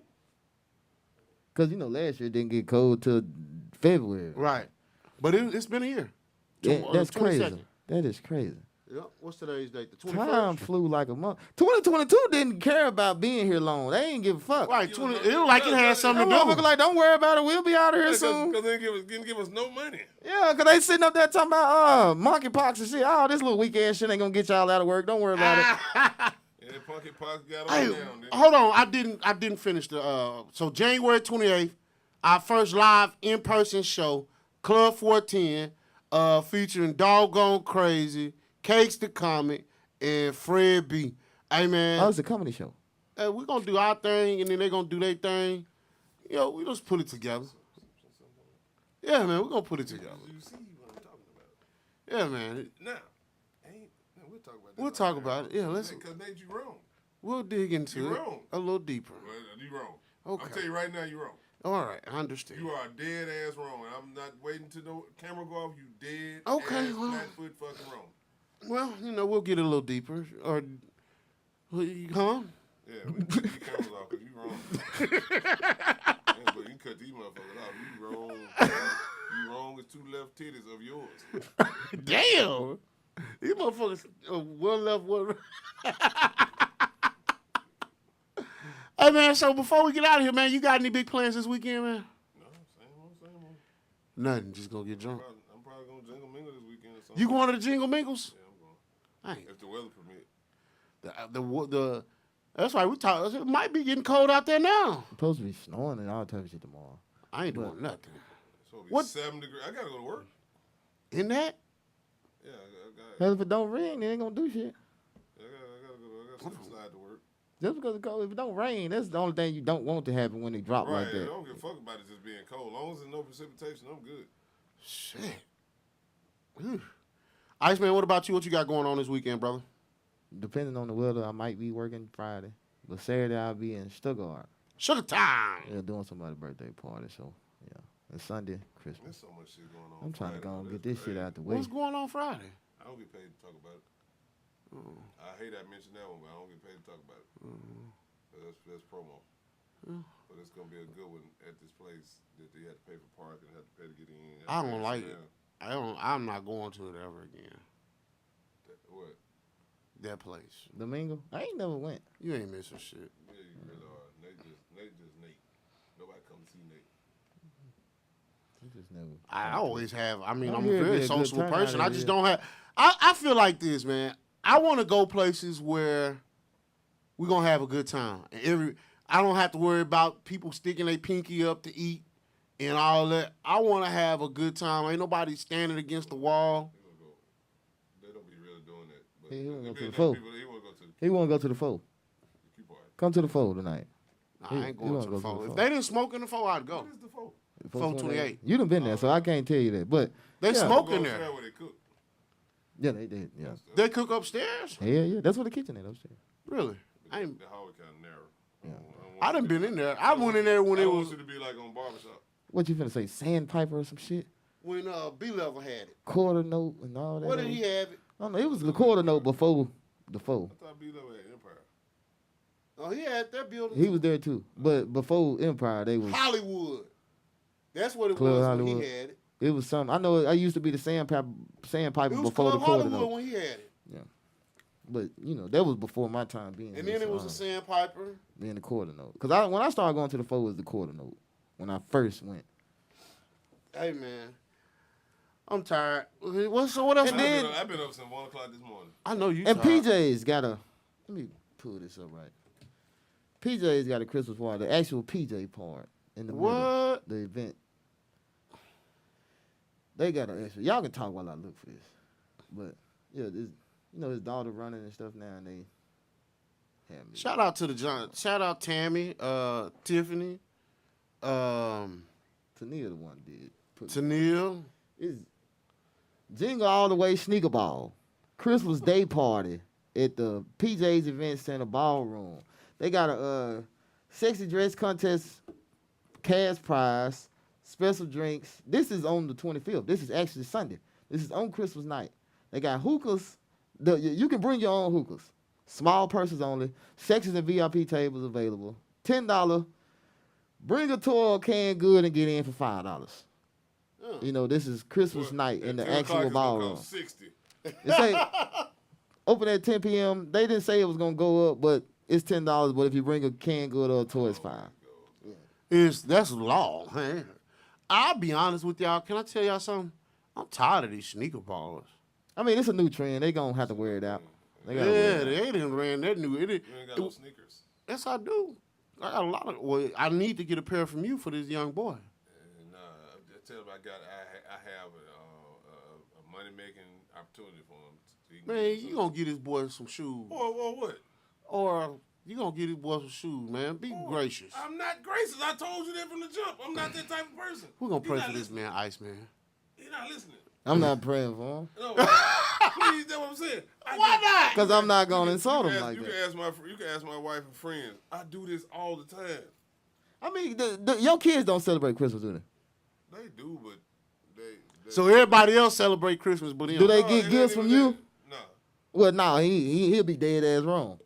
Cause last year it didn't get cold till February. Right. But it's been a year. That's crazy. 22nd. That is crazy. Yeah. What's today's date? The 21st. Time flew like a month. 2022 didn't care about being here long. They ain't give a fuck. Right. 20. It looked like it had something That to motherfucker do. like, don't worry about it. We'll be out of here soon. Because they didn't give us no money. Yeah, cause they sitting up there talking about monkeypox and shit. Oh, this little weak ass shit ain't gonna get y'all out of work. Don't worry about it. Yeah, Punky Pox got Hey, on down. Then. hold on. I didn't finish the. So January 28th, our first live in-person show, Club 410, featuring Doggone Crazy, Cakes the Comic, and Fred B. Hey man, Oh, it's a comedy show. hey, we're gonna do our thing, and then they're gonna do their thing. We just put it together. Yeah, man, we're gonna put it together. You see what I'm talking about. Yeah, man. Now, we'll talk about that. We'll talk about it. Yeah, let's. Because Nate, you wrong. We'll dig into You it wrong. a little deeper. Well, you wrong. Okay. I'll tell you right now, you're wrong. All right, I understand. You are dead ass wrong. I'm not waiting to the camera go off. You dead Okay, ass well. flat-foot fucking wrong. Well, we'll get a little deeper. Or, huh? Yeah, we can the cameras off because you wrong. Yeah, but you can cut these motherfuckers off. You wrong. You wrong with two left titties of yours. Damn. These motherfuckers, one left, one right. Hey, man, so before we get out of here, man, you got any big plans this weekend, man? No, same old. Nothing. Just gonna get drunk. I'm probably going to jingle mingle this weekend or something. You going to the Jingle Mingles? Yeah, I'm going. Hey, If the weather permit. the that's right. We talk. It might be getting cold out there now. Supposed to be snowing and all type of shit tomorrow. I ain't doing nothing. So it'll be What? 7 degrees. I got to go to work. In that? Yeah, I got Hell, if it don't rain, they ain't gonna do shit. I got to slide to work. Just because it cold, if it don't rain, that's the only thing you don't want to happen when it drop Right, like I that. don't give a fuck about it just being cold. As long as there's no precipitation, I'm good. Shit. Whew. Iceman, what about you? What you got going on this weekend, brother? Depending on the weather, I might be working Friday, but Saturday I'll be in Stuttgart. Sugar time. Yeah, doing somebody's birthday party. So yeah, and Sunday Christmas. There's so much shit going on. I'm trying to go and Friday, get this shit out the way. What's going on Friday? I don't get paid to talk about it. I hate I mentioned that one, but I don't get paid to talk about it. That's promo. But it's gonna be a good one at this place that they had to pay for parking, had to pay to get in. I don't like it. I'm not going to it ever again. What? That place. Domingo? I ain't never went. You ain't missing shit. Yeah, you really are. Nate just Nate. Nobody come to see Nate. You just never. I always have. I mean, I I'm hear a it'd be very a good social turnout person. I every just year. don't have. I feel like this, man. I want to go places where we're gonna have a good time. And I don't have to worry about people sticking their pinky up to eat and all that. I want to have a good time. Ain't nobody standing against the wall. They don't be really doing that. But He wanna go to be the enough fold. people- He want to go to the He want to go to the fold. key party. Come to the fold tonight. Nah, He- I ain't he going wanna to go the to the fold. If fold. they didn't smoke in the fold, I'd go. What is the fold? 428. You done been there, so I can't tell you that. But They yeah. smoke Go in upstairs there. where they cook. Yeah, they did. Yeah. They cook upstairs. Yeah. That's what the kitchen is upstairs. Really? I ain't. The hallway kind of narrow. Yeah. I done been in there. I went in there when I it want was you to be like on barbershop. What you finna say? Sandpiper or some shit? when B Level had it. Quarter note and all that. Where did he have it? I don't know. It was the quarter note before the fold. I thought B-Level had Empire. Oh, he had that building. He was there too, but before Empire, they was. Hollywood. That's what it Club was Hollywood. when he had it. It was something. I know. I used to be the sandpiper It was before the Club quarter Hollywood note. when he had it. But that was before my time being. And here, then it so was I a don't- Sandpiper. Then the quarter note. Because when I started going to the fold, it was the quarter note. When I first went. Hey, man. I'm tired. So what else? And then- I've been up since 1 o'clock this morning. I know you And tired. PJ's got a. Let me pull this up right. PJ's got a Christmas party, the actual PJ part in the middle. What? The event. They got an extra. Y'all can talk while I look for this. But yeah, this, his daughter running and stuff now, and they have me. Shout out to the John. Shout out Tammy, Tiffany, Tania the one did. Put Tennille. It's Jingle All the Way Sneaker Ball. Christmas Day Party at the PJ's Event Center Ballroom. They got a sexy dress contest, cash prize, special drinks. This is on the 25th. This is actually Sunday. This is on Christmas night. They got hookahs. You can bring your own hookahs. Small persons only. Sections and VIP tables available. $10. Bring a toy or canned good and get in for $5. This is Christmas night in the 10 o'clock actual it's gonna ballroom. cost 60. It say open at 10 p.m. They didn't say it was gonna go up, but it's $10. But if you bring a canned good or a toy, it's fine. That's law, man. I'll be honest with y'all. Can I tell y'all something? I'm tired of these sneaker ballers. I mean, it's a new trend. They gonna have to wear it out. They gotta Yeah, wear it out. they didn't ran that new. You ain't got no sneakers. Yes, I do. I got a lot of. Well, I need to get a pair from you for this young boy. Nah, I tell him I have a money making opportunity for him. He can Man, get you gonna get this boy some shoes, Or what? or you gonna get this boy some shoes, man. Be gracious. I'm not gracious. I told you that from the jump. I'm not that type of person. We're gonna He pray not for this listening. man, Ice Man. He's not listening. I'm not praying for him No, please, that's what I'm saying. Why not? because I'm not gonna insult him like you that. You can ask my wife and friends. I do this all the time. I mean, your kids don't celebrate Christmas, do they? They do, but they So everybody else celebrate Christmas, but him. Do they No, get it gifts ain't from even you? that. No. Well, no, he'll be dead ass wrong.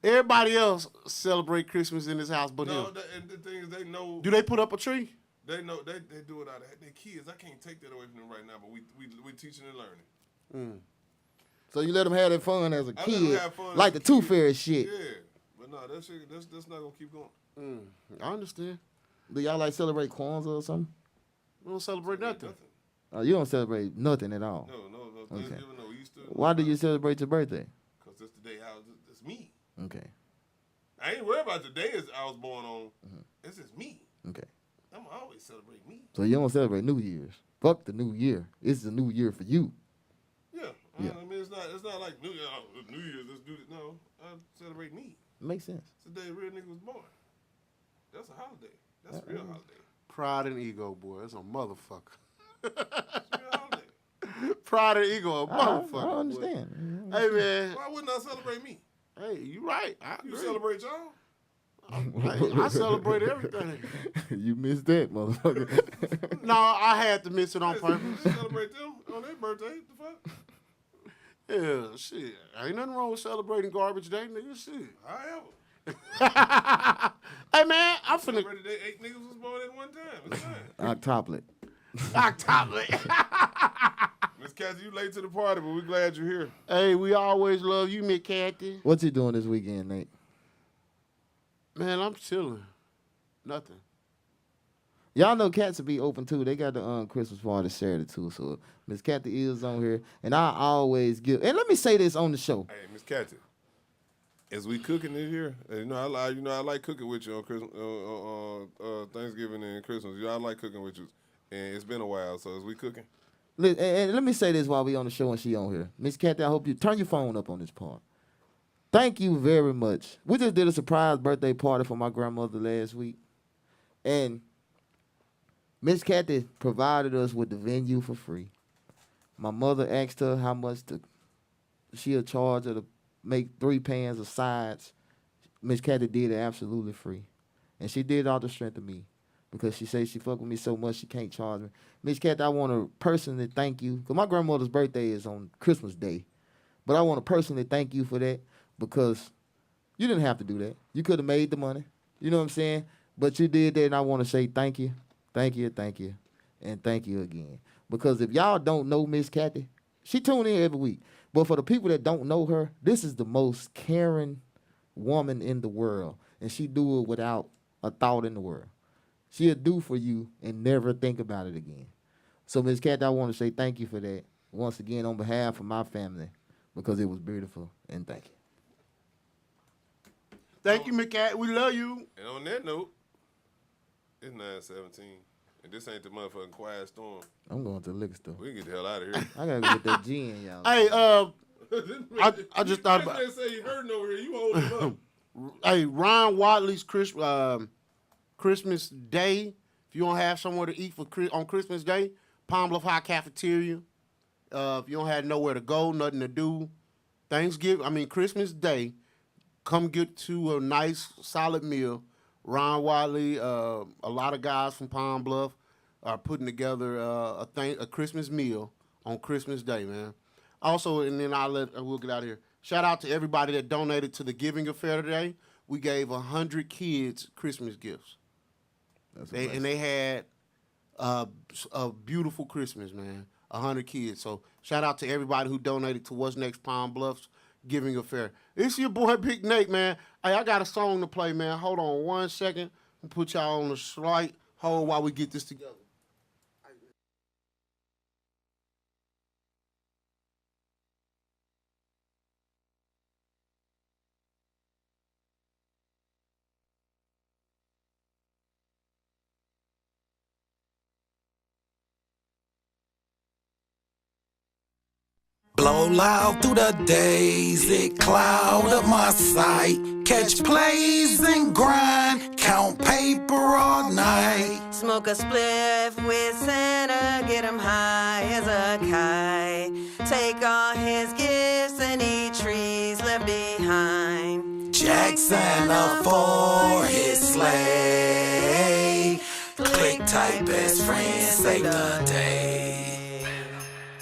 Everybody else celebrate Christmas in his house, but No, him. and the thing is, they know. Do they put up a tree? They know they do it out of their kids. I can't take that away from them right now, but we teaching and learning. So you let them have their fun as a I let 'em kid, have fun like the as a Tooth kid. Fairy shit. Yeah, but no, that's not gonna keep going. I understand. Do y'all like celebrate Kwanzaa or something? We don't celebrate nothing. You don't celebrate nothing at all. No. Okay. Thanksgiving, no Easter. Why do you celebrate your birthday? Because that's the day it's me. Okay. I ain't worried about the day I was born on. It's just me. Okay. I'm always celebrate me. So you don't celebrate New Year's. Fuck the New Year. It's the New Year for you. Yeah. Yeah. I mean, it's not like New Year's. Let's do this. No, I celebrate me. Makes sense. It's the day a real nigga was born. That's a holiday. That's a real holiday. Pride and ego, boy. That's a motherfucker. It's a real holiday. Pride and ego, a I motherfucker. boy. understand. Hey, man. Why wouldn't I celebrate me? Hey, you right. I You agree. celebrate y'all? I celebrate everything. You missed that, motherfucker. No, I had to miss it on Just purpose. celebrate them on their birthday. The fuck? Yeah, shit. Ain't nothing wrong with celebrating garbage day, nigga. Shit. However. Hey, man, I'm finna... Already, 8 niggas was born at one time. What's that? Octoplet. Miss Cassie, you late to the party, but we glad you're here. Hey, we always love you, Miss Cathy. What you doing this weekend, Nate? Man, I'm chilling. Nothing. Y'all know cats will be open too. They got the Christmas party Saturday too. So Miss Kathy is on here, and I always give. And let me say this on the show. Hey, Miss Kathy, as we cooking this here, I like cooking with you on Christmas, Thanksgiving and Christmas. I like cooking with you, and it's been a while. So as we cooking, and let me say this while we on the show and she on here, Miss Kathy. I hope you turn your phone up on this part. Thank you very much. We just did a surprise birthday party for my grandmother last week, and Miss Kathy provided us with the venue for free. My mother asked her how much she'll charge her to make 3 pans of sides. Miss Kathy did it absolutely free. And she did all the strength of me because she says she fuck with me so much she can't charge me. Miss Kathy, I want to personally thank you because my grandmother's birthday is on Christmas Day. But I want to personally thank you for that because you didn't have to do that. You could have made the money. You know what I'm saying? But you did that, and I want to say thank you. Thank you, and thank you again. Because if y'all don't know Miss Kathy, she tune in every week. But for the people that don't know her, this is the most caring woman in the world. And she do it without a thought in the world. She'll do for you and never think about it again. So, Miss Kathy, I want to say thank you for that. Once again, on behalf of my family, because it was beautiful. And thank you. Thank you, Miss Kathy. We love you. and on that note, it's 9:17, and this ain't the motherfucking quiet storm. I'm going to the liquor store. We can get the hell out of here. I got to get that gin, y'all. Hey, I just thought about. Say you hurting over here. You hold it up. Hey, Ron Watley's Christmas Day. If you don't have somewhere to eat on Christmas Day, Palm Bluff High Cafeteria. If you don't have nowhere to go, nothing to do, Christmas Day, come get to a nice solid meal. Ron Watley, a lot of guys from Palm Bluff are putting together a Christmas meal on Christmas Day, man. Also, and then we'll get out of here. Shout out to everybody that donated to the Giving Affair today. We gave 100 kids Christmas gifts. And they had a beautiful Christmas, man. 100 kids. So shout out to everybody who donated to What's Next Palm Bluff's Giving Affair. It's your boy Big Nate, man. Hey, I got a song to play, man. Hold on 1 second. I'll put y'all on a slight hold while we get this together. Blow loud through the days, it cloud up my sight. Catch plays and grind, count paper all night. Smoke a spliff with Santa, get him high as a kite. Take all his gifts and eat trees left behind. Jack Santa for his sleigh. Click tight, best friend, save the day.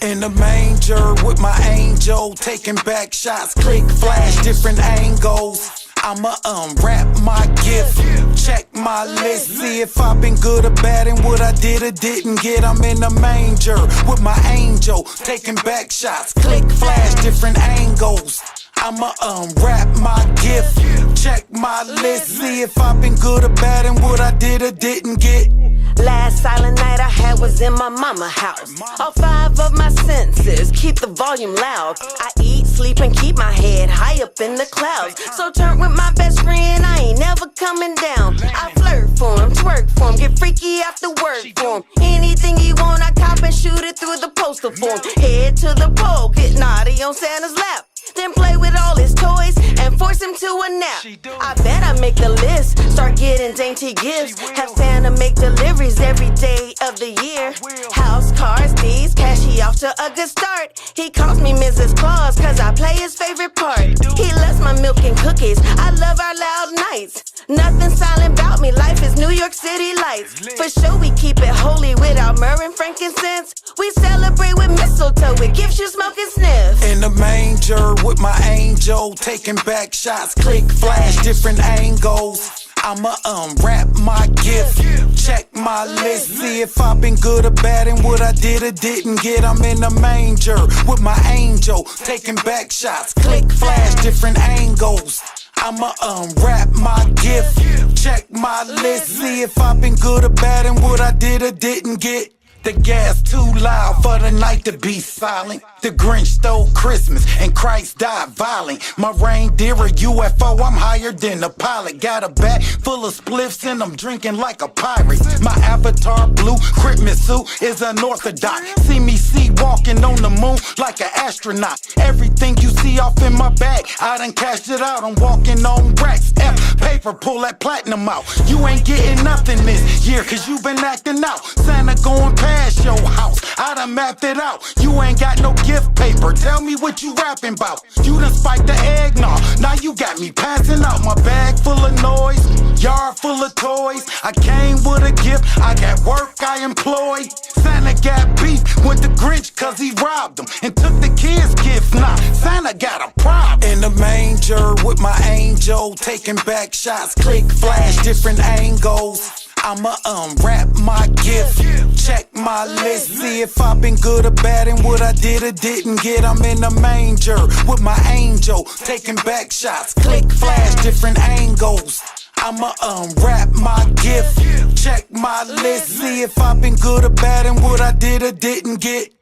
In the manger with my angel, taking back shots, click, flash, different angles. I'ma unwrap my gift, check my list, see if I've been good or bad and what I did or didn't get. I'm in the manger with my angel, taking back shots, click, flash, different angles. I'ma unwrap my gift, check my list, see if I've been good or bad and what I did or didn't get. Last silent night I had was in my mama house. All 5 of my senses, keep the volume loud. I eat, sleep, and keep my head high up in the clouds. So turn with my best friend, I ain't never coming down. I flirt for him, twerk for him, get freaky after work for him. Anything he want, I cop and shoot it through the postal form. Head to the pole, get naughty on Santa's lap. Then play with all his toys and force him to a nap. I bet I make the list, start getting dainty gifts. Have Santa make deliveries every day of the year. House, cars, deeds, cash he off to a good start. He calls me Mrs. Claus cause I play his favorite part. He loves my milk and cookies, I love our loud nights. Nothing silent about me, life is New York City lights. For sure we keep it holy without myrrh and frankincense. We celebrate with mistletoe, it gives you smoke and sniff. In the manger with my angel, taking back shots, click, flash, different angles. I'ma unwrap my gift, check my list, see if I've been good or bad and what I did or didn't get. I'm in the manger with my angel, taking back shots, click, flash, different angles. I'ma unwrap my gift, check my list, see if I've been good or bad and what I did or didn't get. The gas too loud for the night to be silent. The Grinch stole Christmas and Christ died violent. My reindeer a UFO, I'm higher than the pilot. Got a bag full of spliffs and I'm drinking like a pirate. My avatar blue Christmas suit is unorthodox. See me walking on the moon like an astronaut. Everything you see off in my bag, I done cashed it out. I'm walking on racks, F paper, pull that platinum out. You ain't getting nothing this year cause you been acting out. Santa going past your house, I done mapped it out. You ain't got no gift paper, tell me what you rapping about. You done spiked the eggnog, now you got me passing out. My bag full of noise, yard full of toys. I came with a gift, I got work I employ. Santa got beef with the Grinch cause he robbed him and took the kids' gifts. Nah, Santa got a problem. In the manger with my angel, taking back shots, click, flash, different angles. I'ma unwrap my gift, check my list, see if I've been good or bad and what I did or didn't get. I'm in the manger with my angel, taking back shots, click, flash, different angles. I'ma unwrap my gift, check my list, see if I've been good or bad and what I did or didn't get.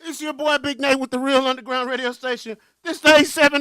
It's your boy Big Nate with the Real Underground Radio Station. This is 870.